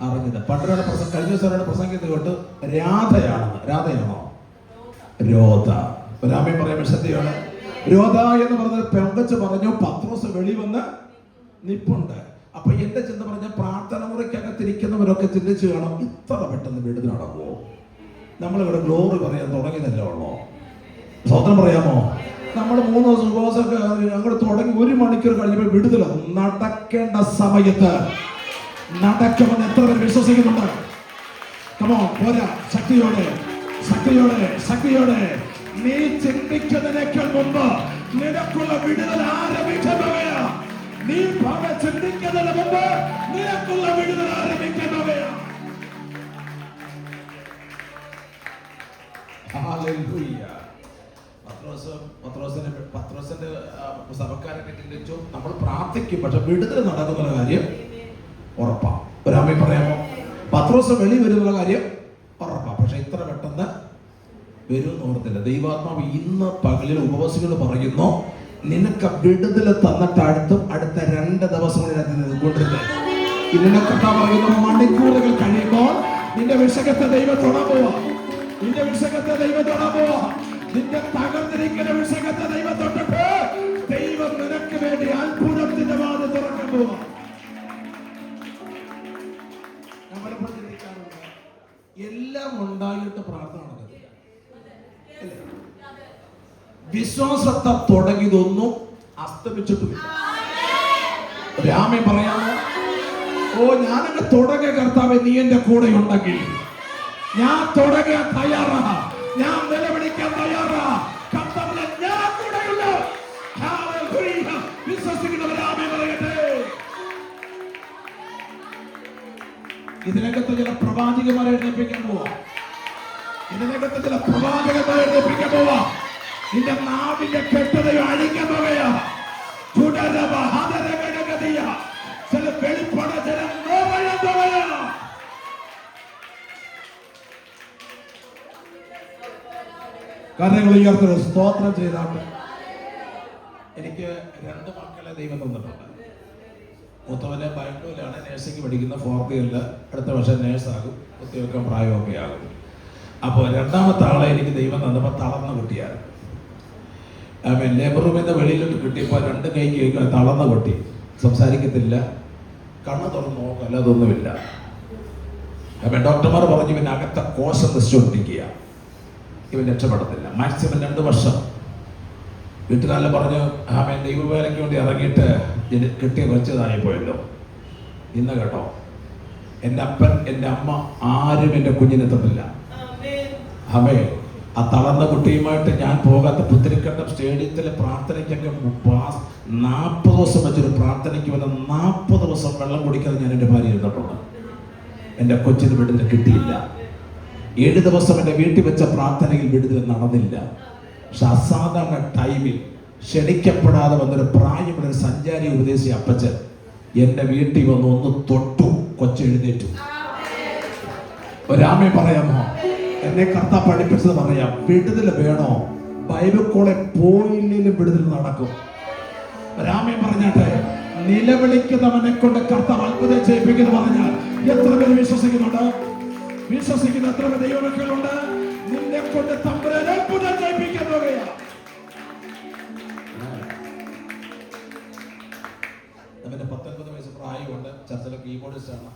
അറിഞ്ഞത്. പണ്ടൊരാളുടെ കഴിഞ്ഞ ദിവസം പ്രസംഗിക്കുന്നത് തൊട്ട് രാധയാണെന്ന്. രാധയാണോ? രോധ. രാമൻ പറയാൻ ശ്രദ്ധയാണ്. രോധ എന്ന് പറഞ്ഞത് പെങ്കൊച്ച് പറഞ്ഞു പത്രോസ് വെളി വന്ന് നിപ്പുണ്ട്. അപ്പൊ എന്റെ ചിന്ത പറഞ്ഞ പ്രാർത്ഥന മുറിക്കകത്തിരിക്കുന്നവരൊക്കെ ചിന്തിച്ചു കാണും ഇത്ര പെട്ടെന്ന് വിടുതൽ നടക്കുമോ? നമ്മളിവിടെ ഗ്ലോറി പറയാൻ തുടങ്ങിയതല്ലേ ഉള്ളോ? സ്വതന്ത്രം പറയാമോ? നമ്മൾ 3 ദിവസം ഉപവാസമൊക്കെ അങ്ങോട്ട് തുടങ്ങി 1 മണിക്കൂർ കഴിഞ്ഞപ്പോൾ വിടുതൽ നടക്കേണ്ട സമയത്ത് നടക്കുമെന്ന് എത്ര പേര് വിശ്വസിക്കുന്നുണ്ട്? കമോ പോരാ. ശക്തിയോടെ, ശക്തിയോടെ, ശക്തിയോടെ. നീ ചിന്തിക്കുന്നതിനേക്കാൾ മുമ്പ് നിനക്കുള്ള വിടുതൽ ആരംഭിക്കുകയാ. നീ ചിന്തിക്കുന്നതിന് മുമ്പ് നിനക്കുള്ള വിടുതൽ ആരംഭിക്കുകയാ. ഹല്ലേലൂയ. പത്രോസിന്റെ സഭക്കാരെ ചിന്തിച്ചു നമ്മൾ പ്രാർത്ഥിക്കും, പക്ഷെ വിടുതൽ നടക്കുന്ന കാര്യം ഉറപ്പാ. ഒരാമി പറയാമോ? പത്രോസ് വെളി വരുന്നുള്ള കാര്യം ഉറപ്പാ, പക്ഷെ ഇത്ര പെട്ടെന്ന് വരും ഓർത്തില്ല. ദൈവാത്മാവ് ഇന്ന് പകലിൽ ഉപവാസികൾ പറയുന്നു നിനക്ക് വിടുതൽ തന്നിട്ട് അടുത്ത 2 ദിവസം കൊണ്ടിരുന്നത്. ഇതിനൊക്കെ പറയുന്നു മണിക്കൂറുകൾ കഴിയുമ്പോൾ നിന്റെ വിഷയത്തെ ദൈവം തൊടാൻ പോവാ. നിന്റെ വിഷയത്തെ ദൈവം തൊടാൻ പോവാ. നിന്റെ തകർന്നിരിക്കുന്ന വിഷയത്തെ ദൈവം തൊട്ടിട്ട് ദൈവം നിനക്ക് വേണ്ടി അത്ഭുതത്തിന്റെ വാതിൽ തുറക്കാൻ പോവാ. എല്ലാം ഉണ്ടായിട്ട് പ്രാർത്ഥന നടക്കത്തില്ല. വിശ്വാസത്തെ തുടങ്ങിയതൊന്നും അസ്തമിച്ചിട്ടില്ല. രാമൻ പറയാമോ? ഞാനങ്ങ് തുടങ്ങിയ കർത്താവേ, നീ എന്റെ കൂടെ ഉണ്ടെങ്കിൽ ഞാൻ തുടങ്ങാൻ തയ്യാറാ, ഞാൻ നിലവിളിക്കാൻ തയ്യാറാ. കർത്താവിനെ ഞാൻ കൂടെയുണ്ട്. ഹല്ലേലൂയ. വിശ്വസിക്കുന്നവരാമേൻ പറയട്ടെ. ഇതിനകത്ത് ചില പ്രവാചകന്മാരെ എഴുന്നേൽപ്പിക്കാൻ പോവാ. ഇതിനകത്ത് ചില പ്രവാചകന്മാരെ എഴുന്നേൽപ്പിക്കാൻ പോവാ. നിന്റെ നാവിന്റെ കെട്ടതയോ അഴിക്കാൻ പോവുകയാ. ചില വെളിപ്പട ചില നോവയാൻ പോവുകയാ. കാര്യങ്ങൾ ഉയർത്തുക. സ്തോത്രം ചെയ്താട്ടെ. എനിക്ക് 2 മക്കളെ ദൈവം തന്നിട്ടുണ്ട്. മൂത്തവനെ ബാംഗ്ലൂരിലാണ് നേഴ്സിംഗ് പഠിക്കുന്ന, 4th ഇയറിൽ. അടുത്ത വർഷം നേഴ്സാകും, കുത്തിവെക്കാൻ പ്രായമൊക്കെ ആകും. അപ്പോൾ രണ്ടാമത്തെ ആളെ എനിക്ക് ദൈവം തന്നപ്പോൾ തളർന്ന കുട്ടിയാണ്. ലേബർ റൂമിൽ നിന്ന് വെളിയിലോട്ട് കിട്ടിയപ്പോൾ 2 കൈക്ക് കഴിക്കാൻ തളർന്ന കുട്ടി. സംസാരിക്കത്തില്ല, കണ്ണ് തുറന്ന് നോക്കല്ല, അതൊന്നുമില്ല. ഡോക്ടർമാർ പറഞ്ഞു ഇവൻ അകത്ത കോശം നശിച്ചുകൊണ്ടിരിക്കുക, ഇവൻ രക്ഷപ്പെടത്തില്ല. മാക്സിമം 2 വർഷം. വീട്ടുകാരെല്ലാം പറഞ്ഞു ദൈവവേലയ്ക്ക് വേണ്ടി ഇറങ്ങിയിട്ട് കിട്ടിയ കുറച്ചതായി പോയല്ലോ. ഇന്ന് കേട്ടോ, എൻ്റെ അപ്പൻ എൻ്റെ അമ്മ ആരും എൻ്റെ കുഞ്ഞിനെത്തത്തില്ല. ആ തളർന്ന കുട്ടിയുമായിട്ട് ഞാൻ പോകാത്ത പുത്തിരിക്കണ്ടം സ്റ്റേഡിയത്തിലെ പ്രാർത്ഥനയ്ക്കൊക്കെ 40 ദിവസം വെച്ചൊരു പ്രാർത്ഥനയ്ക്ക് വന്ന 40 ദിവസം വെള്ളം കുടിക്കാതെ ഞാൻ എൻ്റെ ഭാര്യ ഇരുന്നിട്ടുണ്ട്. എൻ്റെ കൊച്ചിന് വിടുതൽ കിട്ടിയില്ല. 7 ദിവസം എൻ്റെ വീട്ടിൽ വെച്ച പ്രാർത്ഥനയിൽ വിടുതൽ നടന്നില്ല. പക്ഷെ അസാധാരണ ടൈമിൽ ക്ഷണിക്കപ്പെടാതെ വന്നൊരു പ്രായമുള്ളൊരു സഞ്ചാരി ഉപദേശി അപ്പച്ചൻ എൻ്റെ വീട്ടിൽ വന്ന് ഒന്ന് തൊട്ടു, കൊച്ചെഴുന്നേറ്റു. ഒരാമേ പറയാമോ? എന്നെ കർത്താവ് പഠിപ്പിച്ചത് പറയാം. വിടുതൽ വേണോ? ബൈബിൾ കോളേജ് പോയില്ലെങ്കിലും വിടുതൽ നടക്കും. ഒരാമേ പറഞ്ഞാട്ടെ. നിലവിളിക്കുന്നവനെ കൊണ്ട് കർത്താവ് അത്ഭുതം ചെയ്യിപ്പിക്കുന്നു പറഞ്ഞാൽ എത്ര പേര് വിശ്വസിക്കുന്നുണ്ട്? വിശ്വസിക്കുന്ന എത്ര പേര് ദൈവമക്കളുണ്ട്? നിന്നെ കൊണ്ട് തമ്പുരാൻ അത്ഭുതം ചെയ്യിപ്പിക്കാൻ പോകുകയാ. അവന്റെ 19 വയസ്സ് പ്രായമുണ്ട്. ചർച്ചിലെ കീബോർഡിസ്റ്റാണ്.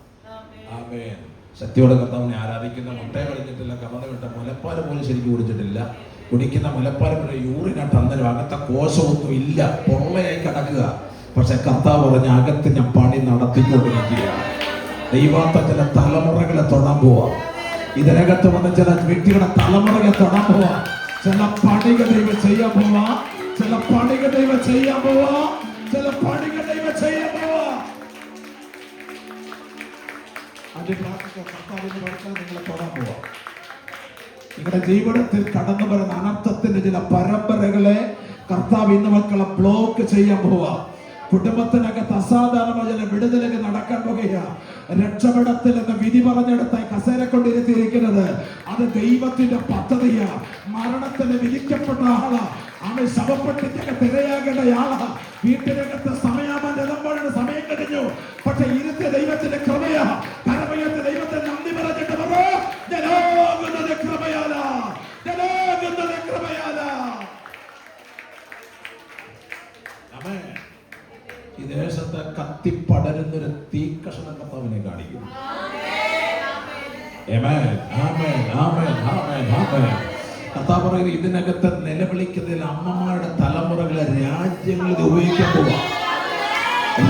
ആമേൻ. ശക്തിയോടെ കർത്താവിനെ ആരാധിക്കുന്ന, മുട്ടയെ കളിച്ചിട്ടില്ല, കറന്ന് വിട്ട മുലപ്പാല് പോലും ശരിക്കും കുടിച്ചിട്ടില്ല. കുടിക്കുന്ന മുലപ്പാല് പോലെ യൂറിനായിട്ട് അന്നേരം അകത്ത കോശമൊന്നും ഇല്ല, പൊള്ളയായി കിടക്കുക. പക്ഷെ കർത്താവ് പറഞ്ഞ അകത്ത് ഞാൻ പണി നടത്തിക്കൊണ്ടിരിക്കുകയാണ്. ദൈവാത്ത ചില തലമുറകളെ തൊടാൻ പോവാ. ഇതിനകത്ത് വന്ന് ചില വ്യക്തികളുടെ തലമുറകളെ തൊടാൻ പോവാ. ചില പണികൾ ദൈവം ചെയ്യാൻ പോവാ. ചില പണികൾ ദൈവം ചെയ്യാൻ പോവാ. ചില പണികൾ ദൈവം ചെയ്യാൻ പോവാ. കർത്താവിന്റെ വർഷം നിങ്ങളെ തൊടാൻ പോവാ. നിങ്ങളുടെ ജീവിതത്തിൽ കടന്നു വരുന്ന അനർത്ഥത്തിന്റെ ചില പരമ്പരകളെ കർത്താവ് ഇന്ന് മക്കളെ ബ്ലോക്ക് ചെയ്യാൻ പോവാ. കുടുംബത്തിനകത്ത് അസാധാരണമായ ചില വിടുതലൊക്കെ നടക്കാൻ പോകുകയാ. രക്ഷപ്പെടത്തിൽ എന്ന വിധി പറഞ്ഞെടുത്ത കസേര കൊണ്ടിരുത്തിയിരിക്കുന്നത് അത് ദൈവത്തിന്റെ പദ്ധതിയാ. മരണത്തിന് വിധിക്കപ്പെട്ട ആളാ. അവൻ ശവപ്പെട്ടിട്ടൊക്കെ തിരയാകേണ്ട ആളാ. വീട്ടിനകത്ത് സമയാമന്റെ സമയം കഴിഞ്ഞു. പക്ഷെ ഇരുത്തിയ ദൈവത്തിന്റെ കൃപയാ. കരമയത്തെ ദൈവത്തെ നന്ദി പറഞ്ഞിട്ട് ജനാകുന്നത് കൃപയാലാ, ജനാകുന്നത് കൃപയാലാ. ആമേൻ. ഈ ദേശത്ത് കത്തിപ്പടരുന്നൊരു തീക്കഷണം കർത്താവിനെ കാണിക്കും. കർത്താവ് പറയുന്നത് ഇതിനകത്ത് നിലവിളിക്കുന്നതിൽ അമ്മമാരുടെ തലമുറകളെ രാജ്യങ്ങളിൽ ഉപയോഗിക്കാൻ പോവാ.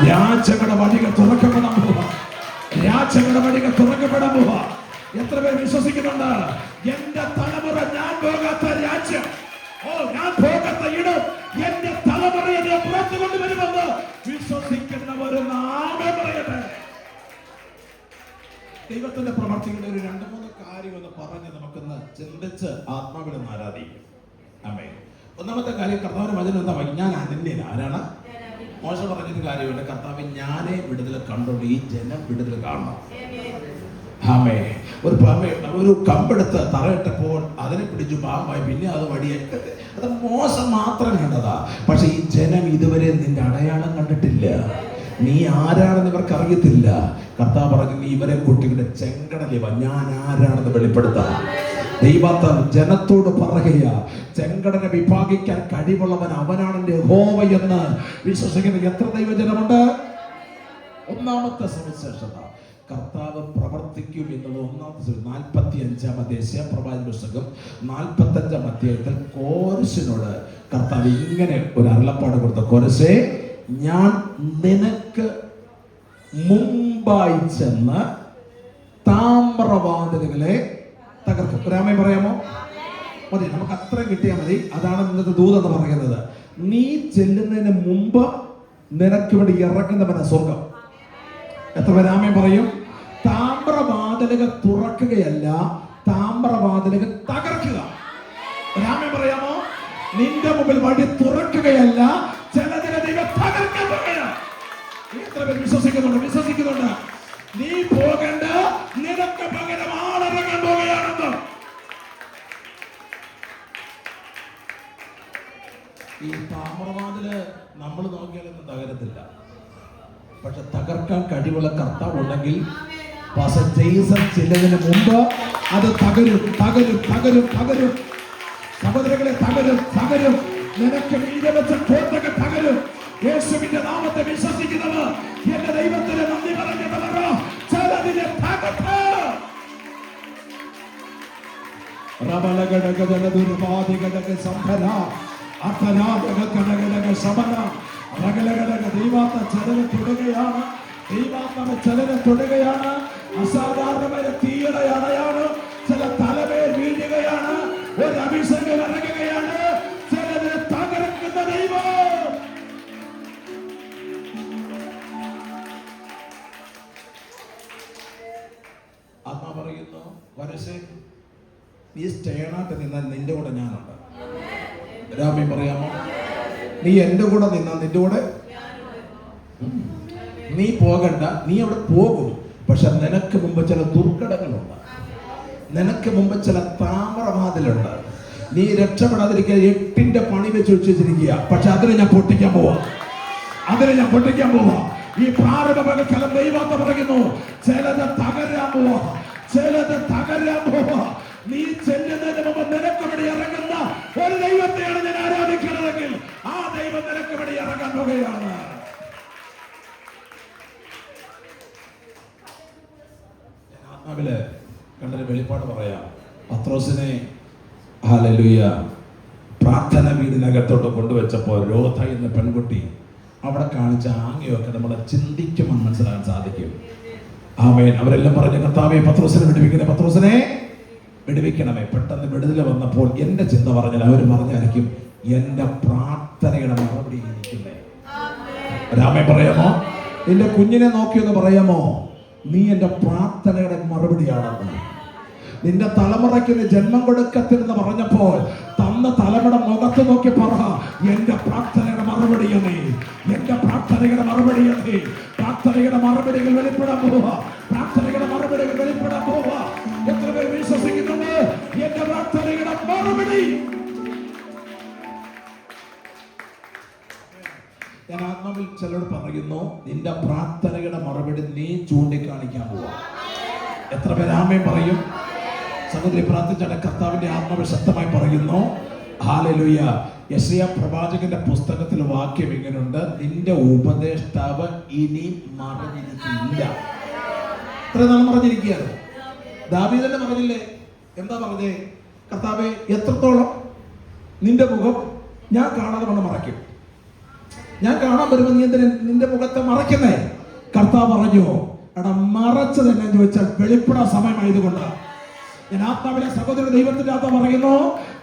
രാജ്യങ്ങളുടെ വഴികൾ തുറക്കപ്പെടാൻ പോവാ. രാജ്യങ്ങളുടെ വഴികൾ തുറക്കപ്പെടാൻ പോവാ. എത്ര പേർ വിശ്വസിക്കുന്നുണ്ട്? എന്റെ തലമുറ ഞാൻ പോകാത്ത രാജ്യം, ഞാൻ പോകാത്ത ഇടം എന്റെ തലമുറയെ ഞാൻ പുറത്തു കൊണ്ടുവരുമെന്ന് വിശ്വസിക്കുന്നവര് നാമേ പറയട്ടെ. ദൈവത്തിന്റെ പ്രവർത്തികളുടെ ഒരു 2-3 കാര്യം ഒന്ന് പറഞ്ഞ് നമുക്കൊന്ന് ചിന്തിച്ച് ആത്മാവിലൊന്ന് ആരാധിക്കും. ആമേൻ. ഒന്നാമത്തെ കാര്യം, കർത്താവിന്റെ വചനം എന്താ? ഞാൻ അനന്യൻ. ആരാണ്? മോശ പറഞ്ഞൊരു കാര്യമുണ്ട്. കർത്താവ് ഞാനേ വിടുതൽ കണ്ടുള്ളൂ, ഈ ജനം വിടുതൽ കാണണം. ആമേ. ഒരു കമ്പെടുത്ത് തറയിട്ടപ്പോൾ അതിനെ പിടിച്ചു പാമ്പായി, പിന്നെ അത് വടിയായിട്ട്. അത് മോശം മാത്രം കണ്ടതാ. പക്ഷെ ഈ ജനം ഇതുവരെ നിന്റെ അടയാളം കണ്ടിട്ടില്ല. നീ ആരാണെന്ന് ഇവർക്ക് അറിയത്തില്ല. കർത്താവ് പറഞ്ഞു, നീ ഇവരെ കുട്ടികളുടെ ചെങ്കടലിവ ഞാൻ ആരാണെന്ന് വെളിപ്പെടുത്താം. ദൈവത്താൽ ജനത്തോട് പറയുക, ചെങ്കടനെ വിഭാഗിക്കാൻ കഴിവുള്ളവൻ അവനാണ് യഹോവ എന്ന് വിശ്വസിക്കുന്ന എത്ര ദൈവജനമുണ്ട്? ഒന്നാമത്തെ സവിശേഷത, കർത്താവ് പ്രവർത്തിക്കും എന്നുള്ളത്. ഒന്നാമത്തെ 45-ാം അധ്യായം പ്രവാചക പുസ്തകം 45-ാം അധ്യായത്തിൽ കോരശിനോട് കർത്താവ് ഇങ്ങനെ ഒരു അരുളപ്പാട് കൊടുത്ത, കോരശേ, ഞാൻ നിനക്ക് മുമ്പ് മുമ്പായി ചെന്ന് താമ്രവാതിലുകളെ തകർക്കും. രാമൻ പറയാമോ? മതി, നമുക്ക് അത്രയും കിട്ടിയാൽ മതി. അതാണ് ഇന്നത്തെ ദൂതെന്ന് പറയുന്നത്. നീ ചെല്ലുന്നതിന് മുമ്പ് നിനക്ക് ഇവിടെ ഇറങ്ങുന്നവനാ സ്വർഗം. എത്ര രാമൻ പറയും? താമ്രവാതിലുകൾ തുറക്കുകയല്ല, താമ്രവാതിലുകൾ തകർക്കുക. രാമൻ പറയാമോ? നിന്റെ മുമ്പിൽ വഴി തുറക്കുകയല്ല, ചിലതിനെ ദൈവം തകർക്കാൻ പോവുകയാണ്. എത്ര പേര് വിശ്വസിക്കുന്നുണ്ട്? നീ പോകേണ്ട, നിനക്ക് പകരം ആളിറങ്ങാൻ പോവുകയാണെന്ന്. ഈ താമ്രവാതില് നമ്മൾ നോക്കിയാലൊന്നും തകരത്തില്ല. പക്ഷെ തകർക്കാൻ കഴിവുള്ള കർത്താവ് ഉണ്ടെങ്കിൽ ചിലതിന് മുമ്പ് അത് തകരും. സഹോദരങ്ങളെ, തകരും. നിനക്ക് മീതെ വെച്ച കോട്ടകൾ തകരും. യേശുവിന്റെ നാമത്തെ വിശ്വസിക്കുന്നവർ എന്റെ ദൈവത്തിന് നന്ദി പറഞ്ഞവരോ ചിലതിനെ തകർത്ത് തൊടുകയാണ്. അസാധാരണമായ തീയുടെ അടയാണ്. ചില തലമേൽ വീഴുകയാണ്. ഒരു അഭിഷേകം ഇറങ്ങുകയാണ്. ചിലതിനെ തകർക്കുന്ന ദൈവം. അമ്മ പറയുന്നു, വരസേ നീ സ്റ്റേണായിട്ട് നിന്നാൽ നിന്റെ കൂടെ ഞാനുണ്ട്. രാമൻ പറയാമോ? നീ എന്റെ കൂടെ നിന്നാൽ നിന്റെ കൂടെ. നീ പോകണ്ട, നീ അവിടെ പോകും. പക്ഷെ നിനക്ക് മുമ്പ് ചില ദുർഘടങ്ങളുണ്ട്. നിനക്ക് മുമ്പ് ചില താമ്രവാതിലുണ്ട്. നീ രക്ഷപ്പെടാതിരിക്കാൻ 8ന്റെ പണി വെച്ച് വെച്ചിരിക്കുക. പക്ഷെ അതിനെ ഞാൻ പൊട്ടിക്കാൻ പോവാ. ഈ പ്രാരംഭ പകൽക്കാലം ദൈവം പറയുന്നു, ചിലത് തകരാൻ പോവാ. നീ ചെല്ലുന്നതിന് മുമ്പ് നിനക്ക് വേണ്ടി ഇറങ്ങുന്ന ഒരു ദൈവത്തെയാണ് ഞാൻ ആരാധിക്കണമെങ്കിൽ ആ ദൈവം നിനക്ക് വേണ്ടി ഇറങ്ങാൻ പോവുകയാണ്. ആത്മാവില് കണ്ടൊരു വെളിപ്പാട് പറയാം. പത്രോസിനെ ഹല്ലേലൂയ പ്രാർത്ഥന വീടിനകത്തോട്ട് കൊണ്ടുവച്ചപ്പോൾ രോധ എന്ന പെൺകുട്ടി അവിടെ കാണിച്ച ആംഗ്യമൊക്കെ നമ്മളെ ചിന്തിക്കുമ്പോൾ മനസ്സിലാക്കാൻ സാധിക്കും. ആമേൻ. അവരെല്ലാം പറഞ്ഞു, കർത്താവേ പത്രോസിനെ വിടുവിക്കണമേ. പെട്ടെന്ന് വിടുതൽ വന്നപ്പോൾ എന്റെ ചിന്ത പറഞ്ഞാൽ അവർ പറഞ്ഞായിരിക്കും, എന്റെ പ്രാർത്ഥനയുടെ മറുപടി ഇരിക്കുന്നേ. രാമൻ പറയാമോ? നിന്റെ കുഞ്ഞിനെ നോക്കിയെന്ന് പറയാമോ? നീ എന്റെ പ്രാർത്ഥനയുടെ മറുപടിയാണെന്ന്. നിന്റെ തലമുറയ്ക്ക് ജന്മം കൊടുക്കത്തില്ലെന്ന് പറഞ്ഞപ്പോൾ തന്ന തലമുറ മുഖത്ത് നോക്കി പറ, എന്റെ പ്രാർത്ഥനയുടെ മറുപടിയാണ്. പ്രാർത്ഥനയുടെ മറുപടികൾ വെളിപ്പെടാൻ പോവുക. എത്ര പേർ വിശ്വസിക്കുന്നുണ്ട്? എന്റെ പ്രാർത്ഥനയുടെ മറുപടി. ഞാൻ ആത്മാവിൽ ചിലരോട് പറയുന്നു, നിന്റെ പ്രാർത്ഥനയുടെ മറുപടി നീ ചൂണ്ടിക്കാണിക്കാൻ പോവാ. എത്ര പേര് ആമേൻ പറയും? സഹോദരി പ്രാർത്ഥിച്ചാണ്. കർത്താവിന്റെ ആത്മാവ് ശക്തമായി പറയുന്നു, ഹല്ലേലൂയ. യെശയ്യാ പ്രവാചകന്റെ പുസ്തകത്തിൽ വാക്യം ഇങ്ങനെയുണ്ട്, നിന്റെ ഉപദേഷ്ടാവ് ഇനി മറഞ്ഞിരിക്കില്ല. ഇത്ര നാൾ മറഞ്ഞിരിക്കുകയാണ്. ദാവീദ് തന്നെ പറഞ്ഞില്ലേ? എന്താ പറഞ്ഞേ? കർത്താവേ, എത്രത്തോളം നിന്റെ മുഖം ഞാൻ കാണാതെ കൊണ്ട് മറയ്ക്കും. ഞാൻ കാണാൻ വരുമ്പോൾ നീ എന്തിനാ നിന്റെ മുഖത്തെ മറയ്ക്കുന്നേ? കർത്താവ് പറഞ്ഞു, എടാ മറച്ചത് എന്നു ചോദിച്ചാൽ വെളിപ്പെടാൻ സമയമായതുകൊണ്ട്. ഞാൻ ആത്മാവിലെ സഹോദര ദൈവത്തിന്റെ ആത്മ പറയുന്നു,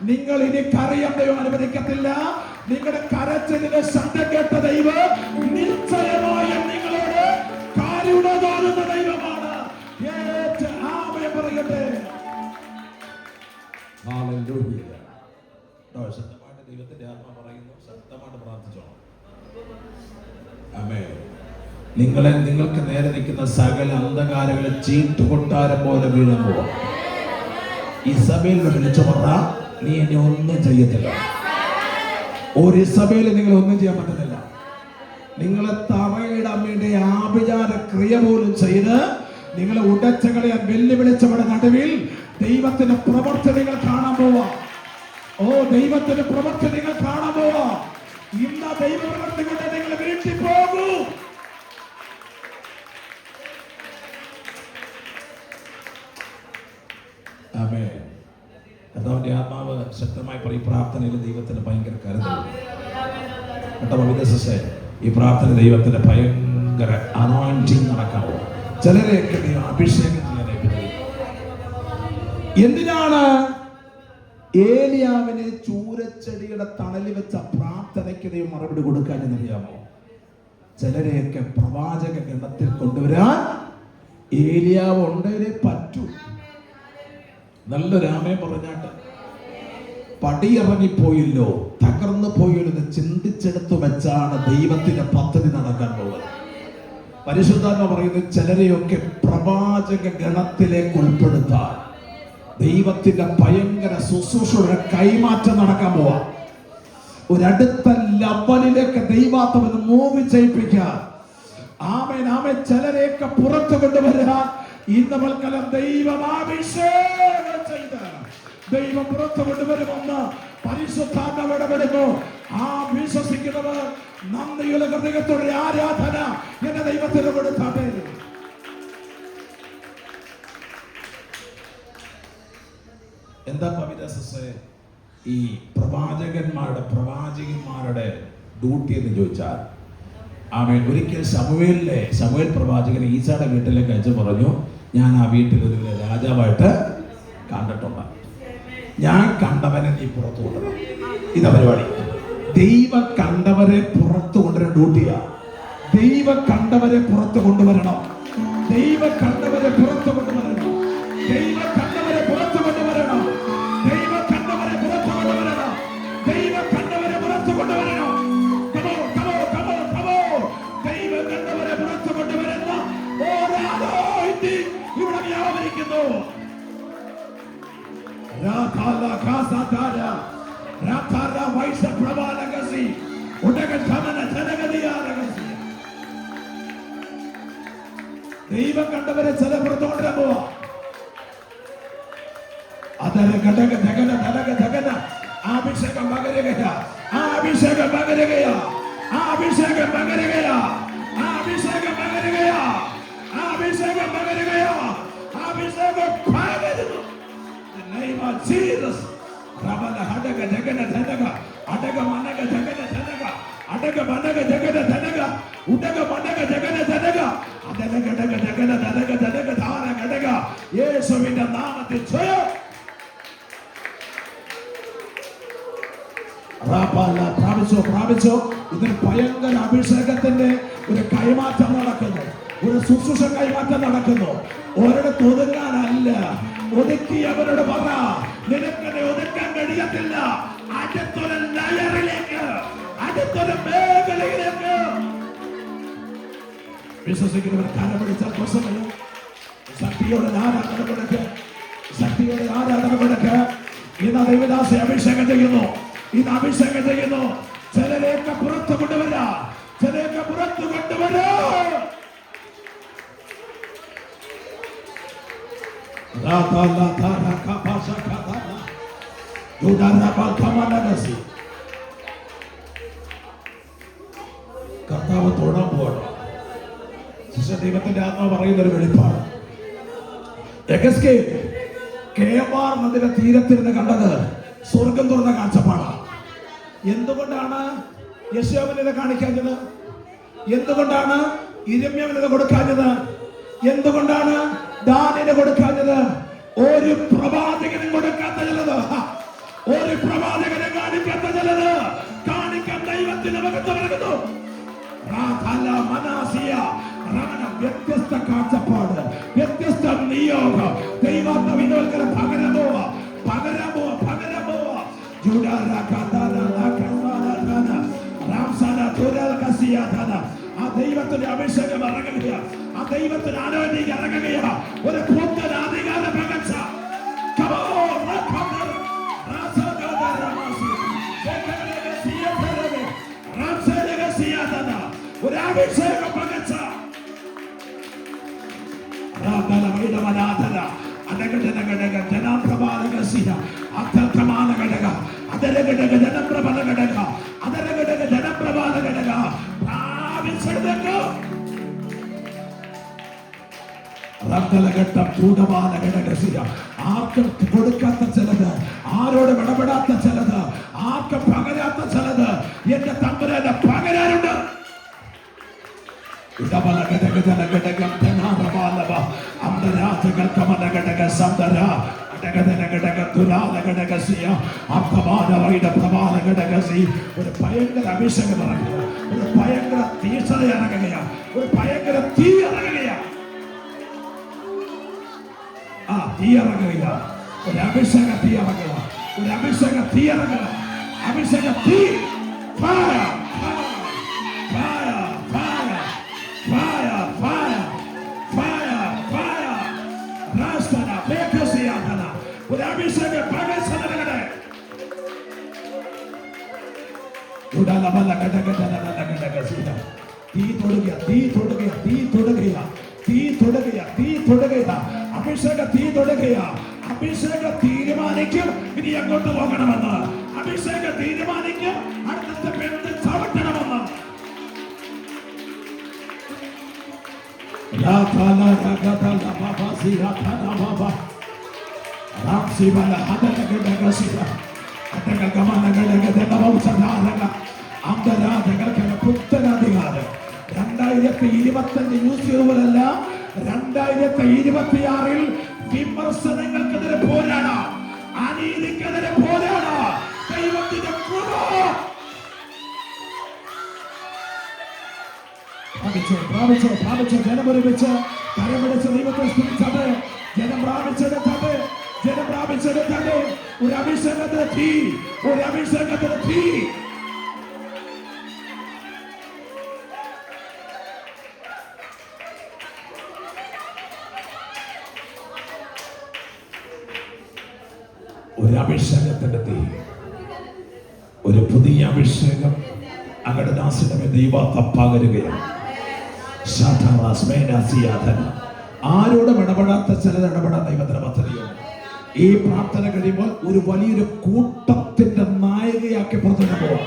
നിങ്ങൾ ഇനി കരയാൻ ദൈവം അനുവദിക്കത്തില്ല. നിങ്ങളുടെ കരച്ചിലിന്റെ ശബ്ദം കേട്ട ദൈവം നിശ്ചയമായും നിങ്ങളോട് കാരുണ്യ തോന്നുന്ന ദൈവമാണ്. പറയട്ടെ. ശക്തമായിട്ട് ദൈവത്തിന്റെ ആത്മ പറയുന്നു, ശക്തമായിട്ട് പ്രാർത്ഥിച്ചോളാം. ആമേൻ. നിങ്ങൾക്ക് നേരെ നിൽക്കുന്ന സകല അന്ധകാരങ്ങളെ ചീട്ടുകൊട്ടാരം പോലെ വീഴാൻ പോവാം. ഇസബേലിനെ വിളിച്ചു പറഞ്ഞ നീ എന്നെ ഒന്നും ചെയ്യത്തില്ല. ഒരു ഇസബേല് നിങ്ങൾ ഒന്നും ചെയ്യാൻ പറ്റുന്നില്ല. നിങ്ങളെ തറയിടാൻ വേണ്ടി ആഭിചാര ക്രിയ പോലും ചെയ്ത് നിങ്ങളെ ഉടച്ചകളെ വെല്ലുവിളിച്ചവരുടെ നടുവിൽ ദൈവത്തിന്റെ പ്രവൃത്തി നിങ്ങൾ കാണാൻ പോവാ. ദൈവത്തിന്റെ പ്രവൃത്തി നിങ്ങൾ കാണാൻ പോവാ. ഇന്ന ദൈവപ്രവൃത്തി കൊണ്ട് നിങ്ങൾ വീട്ടിൽ പോകൂ. ആമേൻ. കർത്താവിന്റെ ആത്മാവ് ശക്തമായി പറയും, പ്രാർത്ഥനയിൽ ദൈവത്തിന് ഭയങ്കര കരുതലുണ്ട്. കേട്ടോ വിദേശ, ഈ പ്രാർത്ഥന ദൈവത്തിന്റെ ഭയങ്കര അനോയിന്റിങ് നടക്കാവോ. ചിലരെയൊക്കെ ദൈവം അഭിഷേകം ചെയ്യാനായിട്ട് കഴിയും. എന്തിനാണ് ഏലിയാവിനെ ചൂരച്ചെടിയുടെ തണലിൽ വെച്ച പ്രാർത്ഥനയ്ക്ക് ദൈവം മറുപടി കൊടുക്കാൻ എന്നറിയാമോ? ചിലരെയൊക്കെ പ്രവാചക ഗണത്തിൽ കൊണ്ടുവരാൻ ഏലിയാവ് ഉണ്ടെങ്കിലേ പറ്റൂ. നല്ലൊരു ആമേൻ പറഞ്ഞാട്ട്. പടിയിറങ്ങിപ്പോയില്ലോ, തകർന്നു പോയല്ലോ എന്ന് ചിന്തിച്ചെടുത്ത് വെച്ചാണ് ദൈവത്തിന്റെ പദ്ധതി നടക്കാൻ പോകുന്നത്. പരിശുദ്ധാത്മ പറയുന്നത് ചിലരെയൊക്കെ പ്രവാചക ഗണത്തിലേക്ക് ഉൾപ്പെടുത്താൻ ദൈവത്തിന്റെ ഭയങ്കര ശുശ്രൂഷയുടെ കൈമാറ്റം നടക്കാൻ പോവാ. ഒരടുത്ത ലെവലിലേക്ക് ദൈവാത്മനെ മൂവ് ചെയ്യിപ്പിക്കാൻ ആമേൻ ആമേൻ ചിലരെയൊക്കെ പുറത്തു കൊണ്ടുവരാൻ ഇന്ന് പൽക്കാലം ദൈവം അഭിഷേകം ചെയ്ത് ദൈവം പുറത്തു കൊണ്ടുവരുമെന്ന് പരിശുദ്ധാത്മാവ് ഇടപെടുന്നു. ആ വിശ്വസിക്കുന്നവർ നന്ദിയുള്ള ഹൃദയത്തോടെ ആരാധന എന്ന ദൈവത്തിന് കൊടുത്താട്ടെ. എന്താ പവിത്രസേ ഈ പ്രവാചകന്മാരുടെ ഡ്യൂട്ടി എന്ന് ചോദിച്ചാൽ, ആമേൻ, ഒരിക്കൽ ശമൂവേൽ പ്രവാചകനെ ഈശോയുടെ വീട്ടിലേക്ക് അയച്ചു പറഞ്ഞു, ഞാൻ ആ വീട്ടിൽ ഒരു രാജാവായിട്ട് കണ്ടിട്ടുണ്ട്, ഞാൻ കണ്ടവനെ നീ പുറത്തു കൊണ്ടുവരണം. ഇതാ പരിപാടി. ദൈവം കണ്ടവരെ പുറത്തു കൊണ്ടുവരാൻ ഡ്യൂട്ടിയാ. ദൈവം കണ്ടവരെ പുറത്തു കൊണ്ടുവരണം. ദൈവം കണ്ടവരെ പുറത്തു കൊണ്ടുവരണം. ദൈവം കണ്ടവരെ പുറത്തു കൊണ്ടുവരണം. ദൈവം കണ്ടവരെ പുറത്തു കൊണ്ടുവരണം. ദൈവം കണ്ടവരെ പുറത്തു കൊണ്ടുവരണം. ദൈവം കണ്ടവരെ പുറത്തു കൊണ്ടുവരുന്ന ഇവിടെ വ്യാപരിക്കുന്നു. ദൈവം കണ്ടവരെ ചില പുറത്തു കൊണ്ടുവരാൻ പോവാ. അഭിഷേകം പകരുകയാ. അഭിഷേകം പകരുകയാ. അഭിഷേകം പകരുകയാ. അഭിഷേകം പകരുകയാ. അഭിഷേകം പകരുകയാ. അഭിഷേകം പകരുന്നു. Name of Jesus. Rabala hadaga jagana thanaga, adaga managa jagana thanaga, adaga managa jagana thanaga, udaga managa jagana thanaga, adaga daga jagana thanaga thanaga thara gadaga. യേശുവിന്റെ നാമത്തിൽ ജയം. പ്രാപിച്ചോ. ഇതിൽ ഭയങ്കര അഭിഷേകത്തിന്റെ ഒരു കൈമാറ്റം നടക്കുന്നു. ഒരു ശുശ്രൂഷ കൈമാറ്റം നടക്കുന്നു. ഒരിടത്ത് ഒതുങ്ങാനല്ല, ഒതുക്കിയവരോട് പറ, നിനക്കനെ ഒതുക്കാൻ കഴിയത്തില്ല. അടുത്തൊരു ലെയറിലേക്ക്, അടുത്തൊരു മേഖലയിലേക്ക് വിശ്വസിക്കുന്നവർ കരപിടിച്ചാൽ പ്രശ്നമില്ല. ശക്തിയോടെ ആരാധന കൊടുക്കുക. ശക്തിയോടെ ആരാധന കൊടുക്കുക. ഇന്ന് ദൈവദാസെ അഭിഷേകം ചെയ്യുന്നു. ഇന്ന് അഭിഷേകം ചെയ്യുന്നു. ചിലരെയൊക്കെ പുറത്തു കൊണ്ടുവരാ. ചിലരെയൊക്കെ പുറത്തു കൊണ്ടുവരാ. കർത്താവ് തൊടാൻ പോകണം. ദൈവത്തിന്റെ ആത്മാവ് പറയുന്ന ഒരു വെളിപ്പാട്. കേമാർ നദിയുടെ തീരത്തിരുന്ന് കണ്ടത് സ്വർഗം തുറന്ന കാഴ്ചപ്പാടാണ്. എന്തുകൊണ്ടാണ് യെശയ്യാവിനെ കാണിക്കാഞ്ഞത്? എന്തുകൊണ്ടാണ് യിരെമ്യാവിനെ കൊടുക്കാഞ്ഞത്? എന്തുകൊണ്ടാണ് ദാനിനെ കൊടുക്കാഞ്ഞത്? ഒരു പ്രവാചകനും കൊടുക്കാത്ത ചിലത്, ഒരു പ്രവാചകനെ കാണിക്കാത്ത ചിലത് കാണിക്കാൻ ദൈവത്തിന് നൽകുന്നു. വ്യത്യസ്ത കാഴ്ചപ്പാട്, വ്യത്യസ്ത നിയോഗം. ദൈവാത്മവിനോൽക്കര പകരമോ ആ ദൈവത്തിന്റെ അഭിഷേകം ഇറങ്ങുക. ആ ദൈവത്തിന് ആലോചന ഇറങ്ങുക. ഒരു പുത്തൻ അധികാര പകർച്ച. ഒരു അഭിഷേകം പകർച്ച. ആർക്കും കൊടുക്കാത്ത ചിലത്, ആരോടും ഇടപെടാത്ത ചിലത്, ആർക്കും പകരാത്ത ചിലത് എന്റെ തമ്പുരാന്റെ പകരാനുണ്ട്.
ഒരു ഭയങ്കര അഭിഷേകം ഇറങ്ങുക, ഒരു ഭയങ്കര തീക്ഷണ ഇറങ്ങുകയാ, ഒരു ഭയങ്കര തീ ഇറങ്ങുകയാ. തീ ഇറങ്ങുക, ഒരു അഭിഷേക തീ ഇറങ്ങുക, ഒരു അഭിഷേക തീ ഇറങ്ങുക, അഭിഷേക തീ. Fire, fire, fire, fire, fire, fire, fire. Rastana, Bekasiatana, ഒരു അഭിഷേക പകസനകളെ. തീ തൊടുക, തീ തൊടുക, തീ തൊടുക, തീ തൊടുക, തീ തൊടുക, അഭിഷേക തീ തൊടുക. അഭിഷേക തീരുമാനിക്കും ഇനി എങ്ങോട്ട് പോകണമെന്ന്. അഭിഷേക തീരുമാനിക്കും അടുത്ത പെണ്ണ് ചവിട്ടണമെന്ന്. പുത്തനാധികാരം 2025 യൂസ് ചെയ്തവരല്ല, 2026 വിമർശനങ്ങൾക്കെതിരെ പോരാടാ, അനീതിക്കെതിരെ പോരാടാ. ദൈവത്തിന്റെ കൃപ പ്രാപിച്ചോ ജനമൊരുമിച്ച് കരമിടിച്ച് ദൈവത്തെ സ്തുതിച്ചത്. ജനം പ്രാപിച്ചെടുത്തത്, ജനം പ്രാപിച്ചെടുത്തത്. ഒരു അഭിഷേകത്തിന് തീ, ഒരു അഭിഷേകത്തിന് തീ. ഒരു അഭിഷേകത്തിന്റെ തീ, ഒരു പുതിയ അഭിഷേകം അങ്ങയുടെ ദാസന്റെ ദൈവത്തെ പകരുകയാണ്. ആരോടും ഇടപെടാത്ത ചിലത് ഇടപെടാൻ ദൈവത്തിന് പദ്ധതിയോ. ഈ പ്രാർത്ഥന കഴിയുമ്പോൾ ഒരു വലിയൊരു കൂട്ടത്തിന്റെ നായികയാക്കി പുറത്തേക്ക് പോവാം.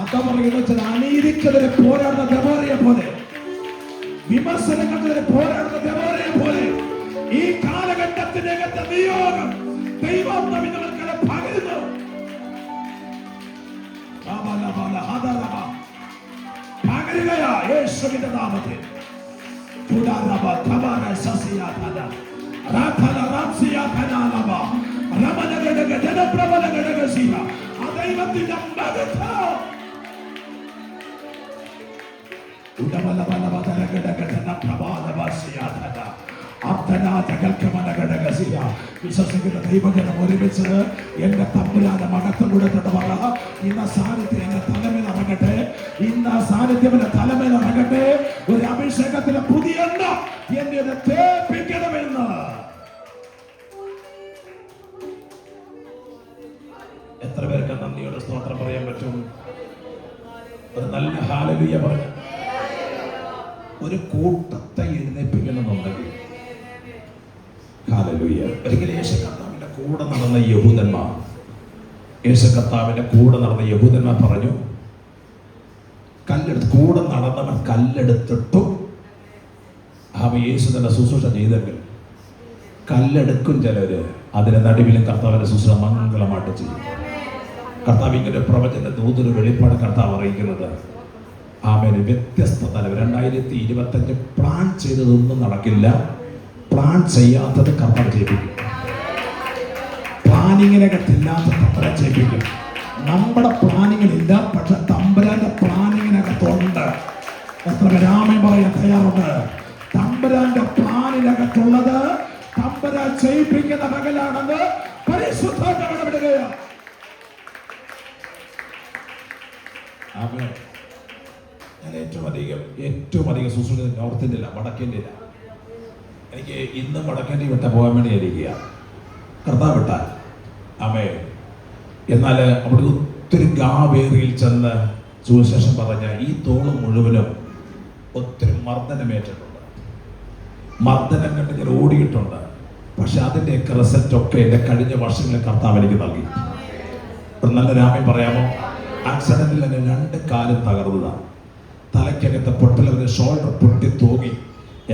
അതാ പറയുന്ന ചില അനീതിക്കെതിരെ പോരാടുന്ന ദെബോരയെ പോലെ, വിമർശനങ്ങൾക്കെതിരെ പോരാടുന്ന ദെബോരയെ പോലെ ഈ കാലഘട്ടത്തിന്റെ നിയോഗം ദൈവം നമ്മൾക്കെതിരെ പകരുന്നു. പകരുകയാ യേശുവിന്റെ നാമത്തിൽ. വിശ്വസിക്കുന്ന ദൈവജനം ഒരുമിച്ച് എന്റെ തമ്പുരാന്റെ മകത്വം കൊടുത്തിട്ട് പറ, ഇന്ന സാന്നിധ്യം എന്റെ തലമേൽ ഇറങ്ങട്ടെ, ഇന്ന സാന്നിധ്യം എന്റെ തലമേൽ ഇറങ്ങട്ടെ. ഒരു അഭിഷേകത്തിലെ പുതിയ എണ്ണ എന്നെ തേപ്പിക്കണമെന്ന്. എത്ര പേർക്ക് നന്ദിയോടെ സ്തോത്രം പറയാൻ പറ്റും? ഒരു നല്ല ഹല്ലേലൂയ പറഞ്ഞു. ഒരു കൂട്ടത്തെ എഴുന്നേൽപ്പിക്കണമെന്നുണ്ടെങ്കിൽ ഹല്ലേലൂയ. ഒരിക്കലും യേശു കർത്താവിന്റെ കൂടെ നടന്ന യഹൂദന്മാർ, യേശു കർത്താവിന്റെ കൂടെ നടന്ന യഹൂദന്മാർ പറഞ്ഞു, കല്ലെടുത്ത് കൂടെ നടന്നവൻ കല്ലെടുത്തിട്ടും യേശു തന്നെ ശുശ്രൂഷ ചെയ്തെങ്കിൽ കല്ലെടുക്കും ചിലര്, അതിന്റെ നടുവിലും കർത്താവിന്റെ ശുശ്രൂഷ മംഗളമായിട്ട് ചെയ്യും. കർത്താവ് ഇങ്ങനെ പ്രവചന ദൂതൊരു വെളിപ്പാട് കർത്താവ് അറിയിക്കുന്നത് ആമേന് വ്യത്യസ്ത തലം. 2025 പ്ലാൻ ചെയ്തതൊന്നും നടക്കില്ല, പ്ലാൻ ചെയ്യാത്തത് കർത്താവ് ചെയ്യിപ്പിക്കും. പ്ലാനിങ്ങിനകത്തില്ലാത്ത തമ്പുരാൻ ചെയ്യിപ്പിക്കും. നമ്മുടെ പ്ലാനിങ്ങിലില്ല, പക്ഷെ തമ്പുരാന്റെ പ്ലാനിങ്ങിനകത്തുണ്ട്. എത്ര രാമൻ പറയാൻ തയ്യാറുണ്ട്? തമ്പുരാന്റെ പ്ലാനിനകത്തുള്ളത് തമ്പുരാൻ ചെയ്യിപ്പിക്കുന്ന മകനാണെന്ന് പരിശുദ്ധാത്മാവ് ഇടപെടുകയാണ്. ഞാൻ ഏറ്റവും അധികം ശുശ്രൂഷ നോർത്തിൻ്റെ വടക്കേൻ്റെ ഇല്ല. എനിക്ക് ഇന്നും വടക്കേൻ്റെ വിട്ട പോകാൻ വേണ്ടി ഇരിക്കുക, കർത്താവ് വിട്ടാൽ ആമേ. എന്നാൽ അവിടെ ഒത്തിരി ഗാവേറിയിൽ ചെന്ന് സുവിശേഷം പറഞ്ഞ ഈ തോളം മുഴുവനും ഒത്തിരി മർദ്ദനമേറ്റിട്ടുണ്ട്, മർദ്ദനം കണ്ട് ഞാൻ ഓടിയിട്ടുണ്ട്. പക്ഷെ അതിൻ്റെയൊക്കെ റിസൾട്ട് ഒക്കെ എൻ്റെ കഴിഞ്ഞ വർഷങ്ങളിൽ കർത്താവ് എനിക്ക് നൽകി. ഒരു നല്ല രാമൻ പറയാമോ? ആക്സിഡന്റിൽ തന്നെ 2 കാലും തകർന്നതാണ്. തലയ്ക്കകത്ത് പൊട്ടലവന് ഷോൾഡർ പൊട്ടി തൂങ്ങി.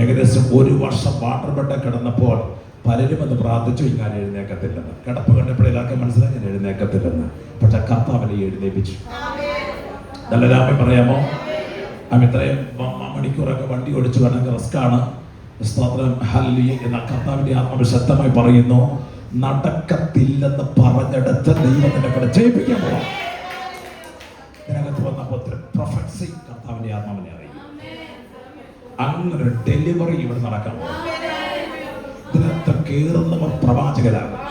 ഏകദേശം 1 വർഷം വാട്ടർ ബെഡ് കിടന്നപ്പോൾ പലരും എന്ന് പ്രാർത്ഥിച്ചു, ഞാൻ എഴുന്നേക്കത്തില്ലെന്ന്. കിടപ്പ് കണ്ടപ്പോഴേക്ക് മനസ്സിലായി ഞാൻ എഴുന്നേക്കത്തില്ലെന്ന്. പക്ഷെ കർത്താവിനെ എഴുന്നേപ്പിച്ചു. നല്ല രാമൻ പറയാമോ? ഇത്രയും മണിക്കൂറൊക്കെ വണ്ടി ഓടിച്ചു വേണമെങ്കിൽ റിസ്ക്കാണ്. സ്തോത്രം. ഹല്ലേലൂയ. എന്ന കർത്താവിന്റെ ആത്മാവ് ശക്തമായി പറയുന്നു, നടക്കത്തില്ലെന്ന് പറഞ്ഞെടുത്ത് ദൈവം നിന്നെ കൂടെ ജയിപ്പിക്കാൻ പോകാം. ഇതിനകത്ത് വന്നപ്പോൾ പ്രൊഫസി കർത്താവിന്റെ ആത്മാവിനെ അറിയും. അങ്ങനെ ഒരു ഡെലിവറി ഇവിടെ നടക്കാൻ പോകും. ഇതിനകത്ത് കയറുന്നവർ പ്രവാചകരാകും.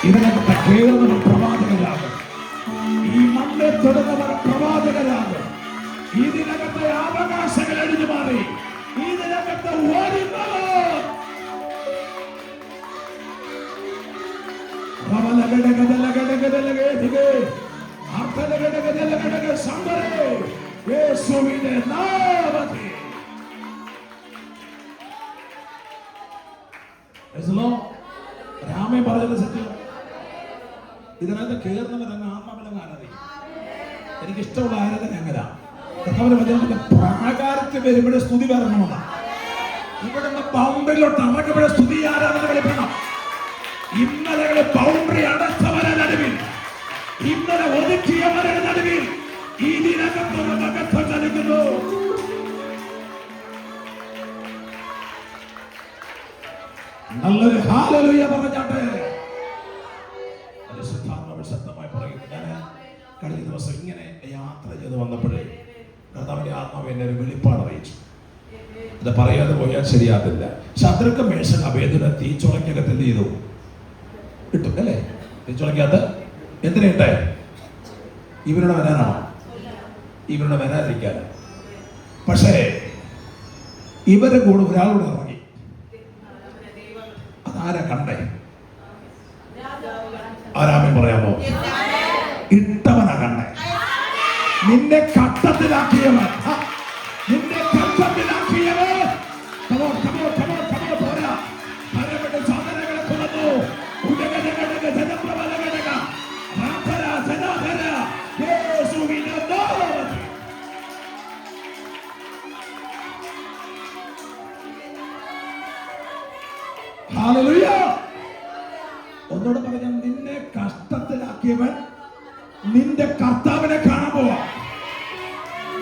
ഇതിനകത്ത് കയറുന്നവർ പ്രവാചകരാകും. ഈ മണ്ണിൽ തൊടുന്നവർ പ്രവാചകരാകും. ഇതിനകത്തെ അവകാശങ്ങൾ എഴുതി മാറി. ഇതിനകത്ത് രാമേ പറഞ്ഞത് സത്യം. ഇതിനകത്ത് കയറുന്നവരങ്ങ് ആത്മാവിലങ്ങ് ആരാധിക്കും. എനിക്കിഷ്ടമുള്ള ആരാധന എങ്ങനെയാ? പ്രാകാരത്തിൽ വരുമ്പോഴേ സ്തുതി വരണമെന്നാ. ഇവിടെ ബൗണ്ടറിയിലോട്ട് ഇറങ്ങുമ്പോഴേ സ്തുതി ആരാധന വെളിപ്പെടണം. ഇന്നലെ ബൗണ്ടറി അടച്ചവരുടെ നടുവിൽ, ഇന്നലെ ഒതുക്കിയവരുടെ നടുവിൽ ഇതിനകത്തൊരു മകത്വം ചലിക്കുന്നു. നല്ലൊരു ഹല്ലേലൂയ പറഞ്ഞാട്ടെ. ശക്തമായി പറയുന്നു. ഞാൻ കഴിഞ്ഞ ദിവസം ഇങ്ങനെ യാത്ര ചെയ്ത് വന്നപ്പോഴേ കർത്താവിന്റെ ആത്മാവ് എന്നെ ഒരു വെളിപ്പാട് അറിയിച്ചു. ഇത് പറയാതെ പോയാൽ ശരിയാകില്ല. ശത്രുക്ക മേശൻ അഭേദന തീച്ചുളക്കകത്ത് എന്ത് ചെയ്തു? കിട്ടും അല്ലേ? തീച്ചുളക്കകത്ത് എന്തിനിട്ടെ? ഇവരുടെ വരാനാണോ? ഇവരുടെ വരാതിരിക്കാൻ. പക്ഷേ ഇവരുടെ കൂടെ ഒരാളോട് ഇറങ്ങി. അതാരാ കണ്ടേ? ആരാമേ പറയാമോ? ഇട്ടവനാ കണ്ടേ. നിന്നെ കട്ടത്തിലാക്കിയവൻ, നിന്നെ കട്ടത്തിലാക്കിയവൻ പോരാ. പരമയുടെ സാധനങ്ങളെ തുറന്നു. ഹല്ലേലൂയ. ഒന്നോട് പറഞ്ഞാൽ നിന്നെ കഷ്ടത്തിലാക്കിയവൻ നിന്റെ കർത്താവിനെ കാണാൻ പോവാ.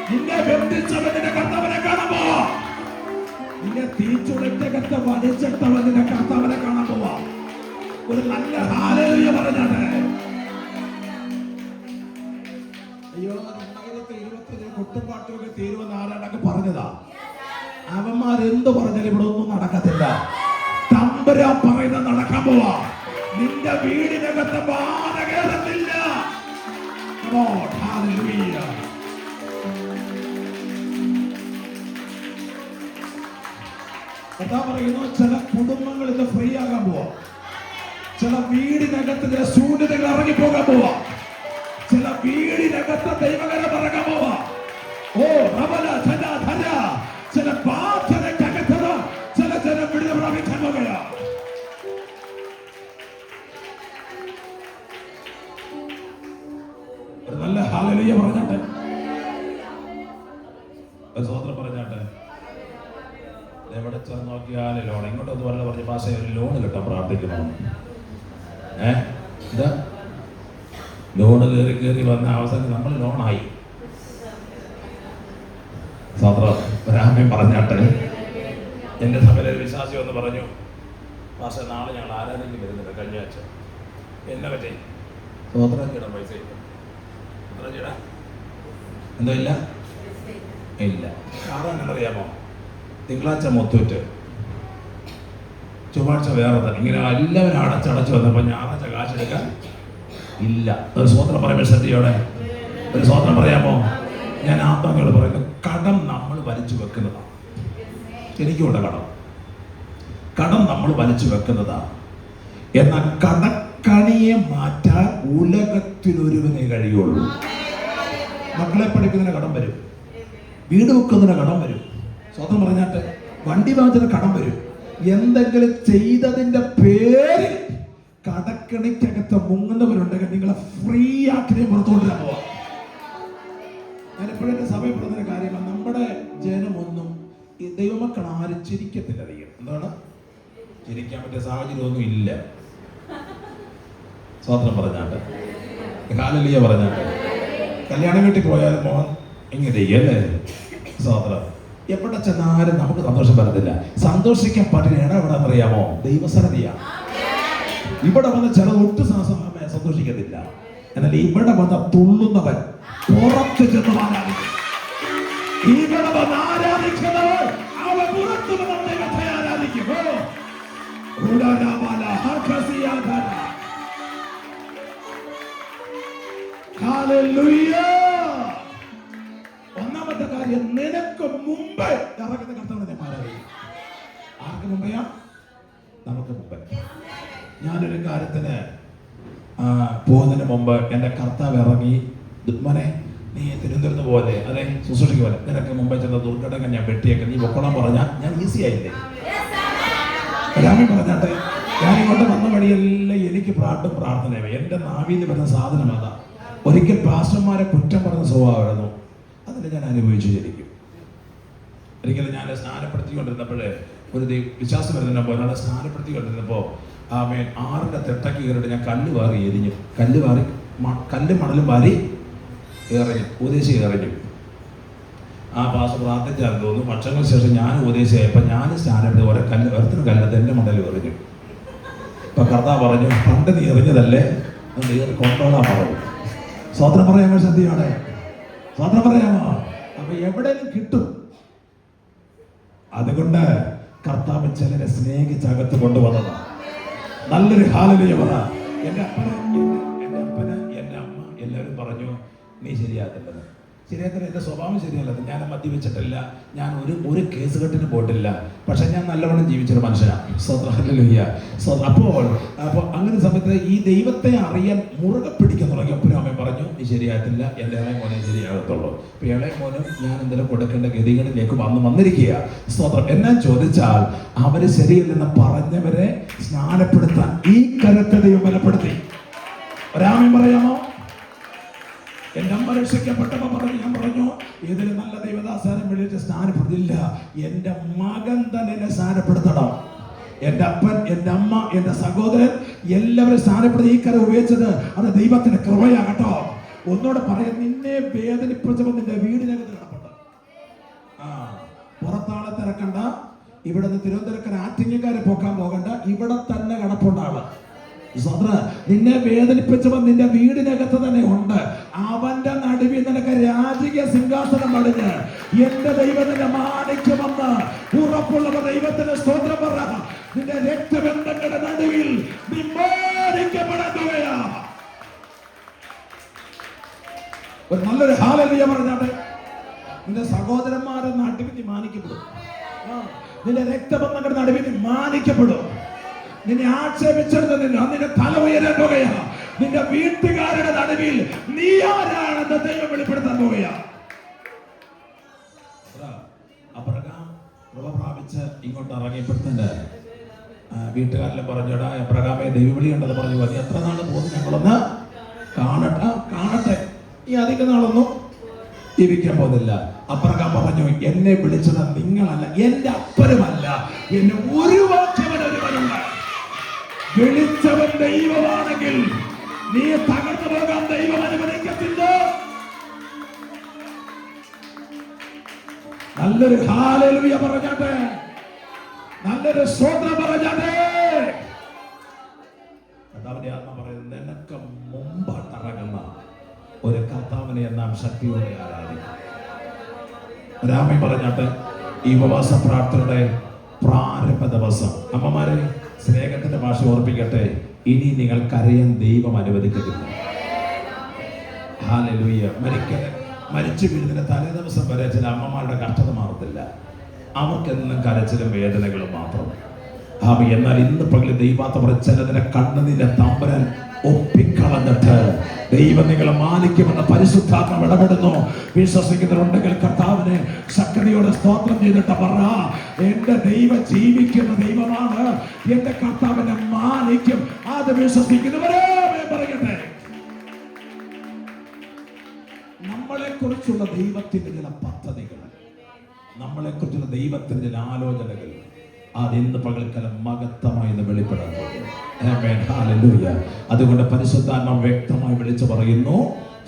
നിന്നെ ബന്ധിച്ചവൻ നിന്റെ കർത്താവിനെ കാണാൻ പോവാ. നിന്നെ തീച്ചുളക്കകത്ത് വലിച്ചിട്ടവൻ നിന്റെ കർത്താവിനെ കാണാൻ പോവാ. ഒരു നല്ല ഹല്ലേലൂയ പറഞ്ഞാട്ടെ. അയ്യോ, 2021 കുട്ടുപാട്ടൊക്കെ തീരുമെന്ന് ആരാണ്ടൊക്കെ പറഞ്ഞതാ. അവന്മാരെന്ത് പറഞ്ഞാലും ഇവിടെ ഒന്നും നടക്കത്തില്ല. തമ്പുരാൻ പറയുന്നത് നടക്കാൻ പോവാ. നിന്റെ വീടിനകത്ത് ബാധ കേറത്തില്ല. പറയുന്നു, ചില കുടുംബങ്ങൾ ഇന്ന് ഫ്രീ ആകാൻ പോവാ. ചില വീടിനകത്ത് ചില ശൂന്യതകൾ ഇറങ്ങിപ്പോകാൻ പോവാ. ചില വീടിനകത്ത് ദൈവകരം ഇറങ്ങാൻ പോവാ. ഓ റവല ധന ധന. ചില ബാധനക്കകത്ത് ചില ജനം വിടുതൽ പ്രാപിക്കാൻ പോവുകയാ. ഒരു നല്ല ഹല്ലേലൂയ പറഞ്ഞാട്ടെ. സ്വതന്ത്രം പറഞ്ഞാട്ടെ. എവിടെ ചെന്ന് നോക്കിയാൽ ലോൺ. ഇങ്ങോട്ടൊന്ന് വല്ല പറഞ്ഞ ഭാഷ ഒരു ലോൺ കിട്ടാൻ പ്രാർത്ഥിക്കണം. ഇതാ ലോണ് കയറി വന്ന അവസാനം നമ്മൾ ലോണായി. സ്വതന്ത്രം രാമൻ പറഞ്ഞാട്ടെ. എൻ്റെ സഭയിലെ ഒരു വിശ്വാസി ഒന്ന് പറഞ്ഞു, ഭാഷ നാളെ ഞങ്ങൾ ആരാധനയ്ക്ക് വരുന്നില്ല. കഴിഞ്ഞ ആഴ്ച എന്നെ പറ്റി സ്വതന്ത്രം ചെയ്യണം. പൈസ ഇല്ല. എന്തോ ഇല്ല ഇല്ല. കാരണം എന്നറിയാമോ? തിങ്കളാഴ്ച മൊത്തൂറ്റ്, ചൊവ്വാഴ്ച വേറെ. ഇങ്ങനെ എല്ലാവരും അടച്ചടച്ച് വന്നപ്പോൾ ഞായറാഴ്ച കാശെടുക്കാൻ ഇല്ല. ഒരു സ്വതന്ത്രം പറയുമ്പോൾ ശ്രദ്ധയോടെ ഒരു സ്വതന്ത്രം പറയാമോ? ഞാൻ ആത്മാക്കളോട് പറയുന്നു, കടം നമ്മൾ വലിച്ചു വെക്കുന്നതാണ്. എനിക്കുണ്ട് കടം നമ്മൾ വലിച്ചു വെക്കുന്നതാണ്. എന്നാൽ കടക്കണിയെ മാറ്റാൻ ഉലകത്തിലൊരുവനെ കഴിയുള്ളൂ. മക്കളെ പഠിക്കുന്നതിന് കടം വരും, വീട് വെക്കുന്നതിന് കടം വരും, സ്വന്തം പറഞ്ഞാട്ട് വണ്ടി വാങ്ങിച്ചതിന് കടം വരും. എന്തെങ്കിലും ചെയ്തതിന്റെ പേരിൽ കടക്കണിക്കകത്ത് മുങ്ങുന്നവരുണ്ടെങ്കിൽ നിങ്ങളെ ഫ്രീ ആക്കി പുറത്തുകൊണ്ടുവരാൻ പോവാ. ഞാൻ എപ്പോഴും എൻ്റെ സഭയിൽ പറയുന്ന കാര്യമാണ്, നമ്മുടെ ജനമൊന്നും ഈ ദൈവമക്കൾ ആരും ചിരിക്കത്തില്ല. അധികം എന്താണ് ചിരിക്കാൻ പറ്റിയ സാഹചര്യമൊന്നും ഇല്ല. സ്വതന്ത്രം പറഞ്ഞാട്ട്, ഹല്ലേലൂയ പറഞ്ഞാട്ട്. കല്യാണം വീട്ടിൽ പോയാൽ മോൻ ഇങ്ങനെയല്ലേ സഹോദരൻ? എവിടെ ചെന്നാലും നമുക്ക് സന്തോഷം വരത്തില്ല. സന്തോഷിക്കാൻ പറ്റുന്ന ഇടം എവിടെ അറിയാമോ? ദൈവസന്നിധിയാണ്. ഇവിടെ വന്ന് ചിലത് ഒട്ടും സന്തോഷിക്കത്തില്ല. എന്നാൽ ഇവിടെ വന്ന് തുള്ളുന്നവൻ പുറത്ത് ചെന്ന് ആരാധിക്കും. ഇവിടെ വന്ന് ആരാധിക്കുന്നവർ അവൻ പുറത്ത് വന്ന് ദൈവത്തെ ആരാധിക്കും. ഒന്നാമത്തെ കാര്യം, നിനക്ക് മുമ്പ് ഇറങ്ങുന്ന കർത്താവിനെ ആരാധിക്കും. ആർക്ക് മുമ്പെയാ? നമുക്ക് മുമ്പ്. ഞാനൊരു കാര്യത്തിന് പോകുന്നതിന് മുമ്പ് എൻ്റെ കർത്താവ് ഇറങ്ങി, മോനെ നീ തിരുവനന്തപുരത്ത് പോലെ അതെ ശുശ്രൂഷയ്ക്ക് പോലെ നിനക്ക് മുമ്പേ ചെന്ന ദുർഘടകം ഞാൻ വെട്ടിയേക്ക്, നീ പൊക്കോളാൻ പറഞ്ഞാൽ ഞാൻ ഈസി ആയില്ലേ? രാമൻ പറഞ്ഞാട്ടെ, ഞാൻ ഇങ്ങോട്ട് വന്ന വഴിയെല്ലാം എനിക്ക് പ്രാർത്ഥനയാണ്. എൻ്റെ നാവിൽ നിന്ന് വരുന്ന സാധനം അതാ. ഒരിക്കൽ പാസ്റ്റർമാരെ കുറ്റം പറഞ്ഞ സ്വഭാവമായിരുന്നു. അതിന് ഞാൻ അനുഭവിച്ചു ശരിക്കും. ഒരിക്കലും ഞാൻ സ്നാനപ്പെടുത്തിക്കൊണ്ടിരുന്നപ്പോഴേ ഒരു വിശ്വാസം വരുന്നതിനെ പോലെ ഒരാളെ സ്നാനപ്പെടുത്തിക്കൊണ്ടിരുന്നപ്പോൾ ആമേൻ 6ന്റെ തെട്ടയ്ക്ക് കയറിയിട്ട് ഞാൻ കല്ല് വാറി എരിഞ്ഞു. കല്ല് മണലും വാരി എറിഞ്ഞു, ഉപദേശി എറിഞ്ഞു. ആ പാസ്റ്റർ പ്രാർത്ഥിച്ചാൽ തോന്നുന്നു. വർഷങ്ങൾക്ക് ശേഷം ഞാൻ ഉപദേശിയായപ്പോൾ ഞാൻ സ്നാനപ്പെടുത്തി ഒരത്തിന് കല്ലത്ത് എൻ്റെ മണൽ എറിഞ്ഞു. ഇപ്പൊ കർത്താവ് പറഞ്ഞു, പണ്ട് നീ എറിഞ്ഞതല്ലേ, നീ കൊണ്ടോളാൻ പറഞ്ഞു. സ്വതന്ത്രം പറയാമോ? സത്യമാണ്. സ്വതന്ത്രം പറയാമോ? അപ്പൊ എവിടെയും കിട്ടും. അതുകൊണ്ട് കർത്താവ് ചിലരെ സ്നേഹിച്ചകത്ത് കൊണ്ടുവന്നതാണ്. നല്ലൊരു ഹാലലുയ പറ. എൻ്റെ അപ്പന് എൻ്റെ അമ്മ എല്ലാവരും പറഞ്ഞു, നീ ശരിയാകത്തില്ലെന്ന്. ശരിയാകത്തില്ല, എൻ്റെ സ്വഭാവം ശരിയല്ലത്. ഞാൻ മദ്യപിച്ചിട്ടില്ല, ഞാൻ ഒരു കേസ് കെട്ടിന് പോയിട്ടില്ല. പക്ഷെ ഞാൻ നല്ലവണ്ണം ജീവിച്ചൊരു മനുഷ്യനാണ്. അപ്പോൾ അങ്ങനെ സമയത്ത് ഈ ദൈവത്തെ അറിയാൻ മുറുകെ പിടിക്കാൻ തുടങ്ങിയപ്പോഴും അമ്മ പറഞ്ഞു, നീ ശരിയാകത്തില്ല, എൻ്റെ ഇളയ മോനെ ശരിയാകത്തുള്ളൂ. അപ്പോൾ ഇളയ മോനും ഞാൻ എന്തെങ്കിലും കൊടുക്കേണ്ട ഗതികളിലേക്ക് വന്നിരിക്കുക. സ്തോത്രം. എന്നാ ചോദിച്ചാൽ അവര് ശരിയല്ലെന്ന് പറഞ്ഞവരെ സ്നാനപ്പെടുത്താൻ ഈ കരത്തെ ദൈവം ബലപ്പെടുത്തി. ഒരാമൻ പറയാമോ? എൻ്റെ അമ്മ രക്ഷിക്കപ്പെട്ടപ്പോൾ പറഞ്ഞു, ഞാൻ പറഞ്ഞു ഇതിന് നല്ല ദൈവദാസനം വിളിച്ച് സ്നാനപ്പെടുത്തില്ല, എൻ്റെ മകൻ തന്നെ എന്നെ സ്നാനപ്പെടുത്തണം. എൻ്റെ അപ്പൻ, എൻ്റെ അമ്മ, എൻ്റെ സഹോദരൻ എല്ലാവരും സ്നാനപ്പെടുത്തി ഈ കര ഉപയോഗിച്ചത് അത് ദൈവത്തിന്റെ കൃപയാകട്ടോ. ഒന്നോടെ പറയാം, നിന്നെ വേദനിപ്പിച്ചപ്പോൾ നിന്റെ വീടിനകത്ത് കിടപ്പുണ്ട്. പുറത്താളെ തിരക്കണ്ട, ഇവിടെ നിന്ന് തിരുവനന്തപുരക്കാരെ ആറ്റിങ്ങക്കാരെ പോക്കാൻ പോകണ്ട, ഇവിടെ തന്നെ കിടപ്പുണ്ടാണ്. നിന്നെ വേദനിപ്പിച്ചവൻ നിന്റെ വീടിനകത്ത് തന്നെ ഉണ്ട്. അവന്റെ നടുവിൽ നിനക്ക് രാജകീയ സിംഹാസനം പടിഞ്ഞ് എന്റെ ദൈവത്തിന്റെ മാണിക്യമെന്ന് ഉറപ്പുള്ളവർ ദൈവത്തിന്റെ സ്തോത്രം പറ. നിന്റെ രക്തബന്ധങ്ങളുടെ നടുവിൽ നീ മാനിക്കപ്പെടുകയാ. ഒരു നല്ലൊരു ഹാലലുയ പറഞ്ഞാട്ടെ. നിന്റെ സഹോദരന്മാരെ നടുവിൽ നീ മാനിക്കപ്പെടും. നിന്റെ രക്തബന്ധങ്ങളുടെ നടുവിൽ നീ മാനിക്കപ്പെടും. നിന്നെ ആക്ഷേപിച്ചെടുത്ത് നിന്റെ തല ഉയരാൻ പോകുകയാ. നിന്റെ വീട്ടുകാരുടെ നടുവിൽ നീ ആരാണെന്ന് ദൈവം വെളിപ്പെടുത്താൻ പോകുകയാ. അബ്രഹാം കൃപ പ്രാപിച്ച് ഇങ്ങോട്ട് ഇറങ്ങിയപ്പോഴത്തേന് വീട്ടുകാരെല്ലാം പറഞ്ഞടാ, അബ്രഹാമെ ദൈവവിളി ഉണ്ടെന്ന് പറഞ്ഞു. മതി, എത്ര നാൾ പോകുന്നു, ഞങ്ങളൊന്ന് കാണട്ടെ. ഈ അധിക നാളൊന്നും ജീവിക്കാൻ പോകുന്നില്ല. അബ്രഹാം പറഞ്ഞു, എന്നെ വിളിച്ചത് നിങ്ങളല്ല, എന്റെ അപ്പനുമല്ല, എന്നെ ഒരു വാക്യമനൊരുവനുണ്ട്. വിളിച്ചവൻ ദൈവമാണെങ്കിൽ നീ തകർന്നു പോകാൻ ദൈവം അനുവദിക്കത്തില്ല. നല്ലൊരു ഹല്ലേലൂയ പറഞ്ഞാട്ടെ, നല്ലൊരു സ്തോത്രം പറഞ്ഞാട്ടെ. കർത്താവിന്റെ ആത്മ പറയുന്നത്, നിനക്ക് മുമ്പായിട്ട് ഇറങ്ങുന്ന ഒരു കർത്താവിനെ നാം ശക്തിയോടെ ആരാധിക്കും. രാമൻ പറഞ്ഞാട്ടെ, ഈ ഉപവാസ പ്രാർത്ഥനയുടെ പ്രാരംഭ ദിവസം അമ്മമാരെ സ്നേഹത്തിന്റെ ഭാഷ ഓർപ്പിക്കട്ടെ, ഇനി നിങ്ങൾ കരയാൻ ദൈവം അനുവദിക്കത്തില്ല. ഹല്ലേലൂയ. മരിച്ചു വീഴുന്നതിന് തലേ ദിവസം വരെ ചില അമ്മമാരുടെ കഷ്ടത മാറത്തില്ല. അവർക്കെന്നും കരച്ചിലും വേദനകളും മാത്രം. എന്നാൽ ഇന്ന് പകല് ദൈവാത്ത ചിലതിനെ കണ്ണുനീരെ തമ്പുരാൻ ഒപ്പിക്കളഞ്ഞിട്ട് ദൈവം നിങ്ങളെ മാനിക്കുമെന്ന് പരിശുദ്ധാത്മ ഇടപെടുന്നു. വിശ്വസിക്കുന്നവരുണ്ടെങ്കിൽ കർത്താവിനെ ശക്തിയോടെ സ്തോത്രം ചെയ്തിട്ട് പറ, എന്റെ ദൈവം ജീവിക്കുന്ന ദൈവമാണ്, എന്റെ കർത്താവിനെ മാനിക്കും. അത് വിശ്വസിക്കുന്നവരെ പറയട്ടെ. നമ്മളെ കുറിച്ചുള്ള ദൈവത്തിന്റെ ചില പദ്ധതികൾ, നമ്മളെ കുറിച്ചുള്ള ദൈവത്തിന്റെ ചില ആലോചനകൾ, അതിന്ന് പകൽക്കാലം മഹത്തമായി വെളിപ്പെടാൻ പോകുന്നു. അതുകൊണ്ട് പരിശുദ്ധാത്മ വ്യക്തമായി വിളിച്ചു പറയുന്നു,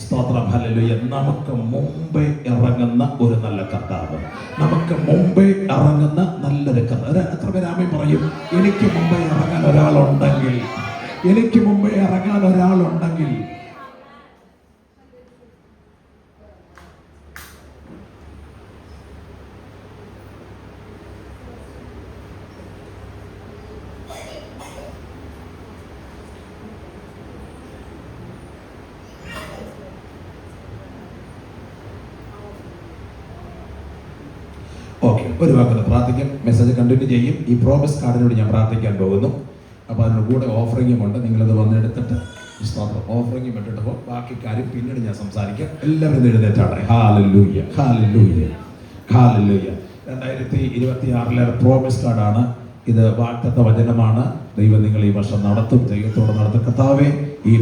സ്തോത്രം, ഹല്ലേലൂയ. നമുക്ക് മുമ്പേ ഇറങ്ങുന്ന ഒരു നല്ല കർത്താവ്, നമുക്ക് മുമ്പേ ഇറങ്ങുന്ന നല്ലൊരു കർത്താവ്. എത്ര പേര് ആമേൻ പറയും? എനിക്ക് മുമ്പേ ഇറങ്ങാൻ ഒരാളുണ്ടെങ്കിൽ, എനിക്ക് മുമ്പേ ഇറങ്ങാൻ ഒരാളുണ്ടെങ്കിൽ. ഓക്കെ, ഒരു വാക്കൊന്ന് പ്രാർത്ഥിക്കാം. മെസ്സേജ് കണ്ടിന്യൂ ചെയ്യും. ഈ പ്രോമിസ് കാർഡിനോട് ഞാൻ പ്രാർത്ഥിക്കാൻ പോകുന്നു. അപ്പോൾ അതിന് കൂടെ ഓഫറിങ്ങും ഉണ്ട്. നിങ്ങളത് വന്നെടുത്തിട്ട് ഓഫറിങ്ങും ഇട്ടിട്ട് ബാക്കി കാര്യം പിന്നീട് ഞാൻ സംസാരിക്കാം. എല്ലാവരും ഇത് എഴുന്നേറ്റാട്ടെ. Hallelujah, hallelujah, hallelujah. 2026 പ്രോമിസ് കാർഡാണ് ഇത്. വാഗ്ദത്ത വചനമാണ്. ദൈവം നിങ്ങൾ ഈ വർഷം നടത്തും, ദൈവത്തോടെ നടത്തും. കർത്താവേ, ഈ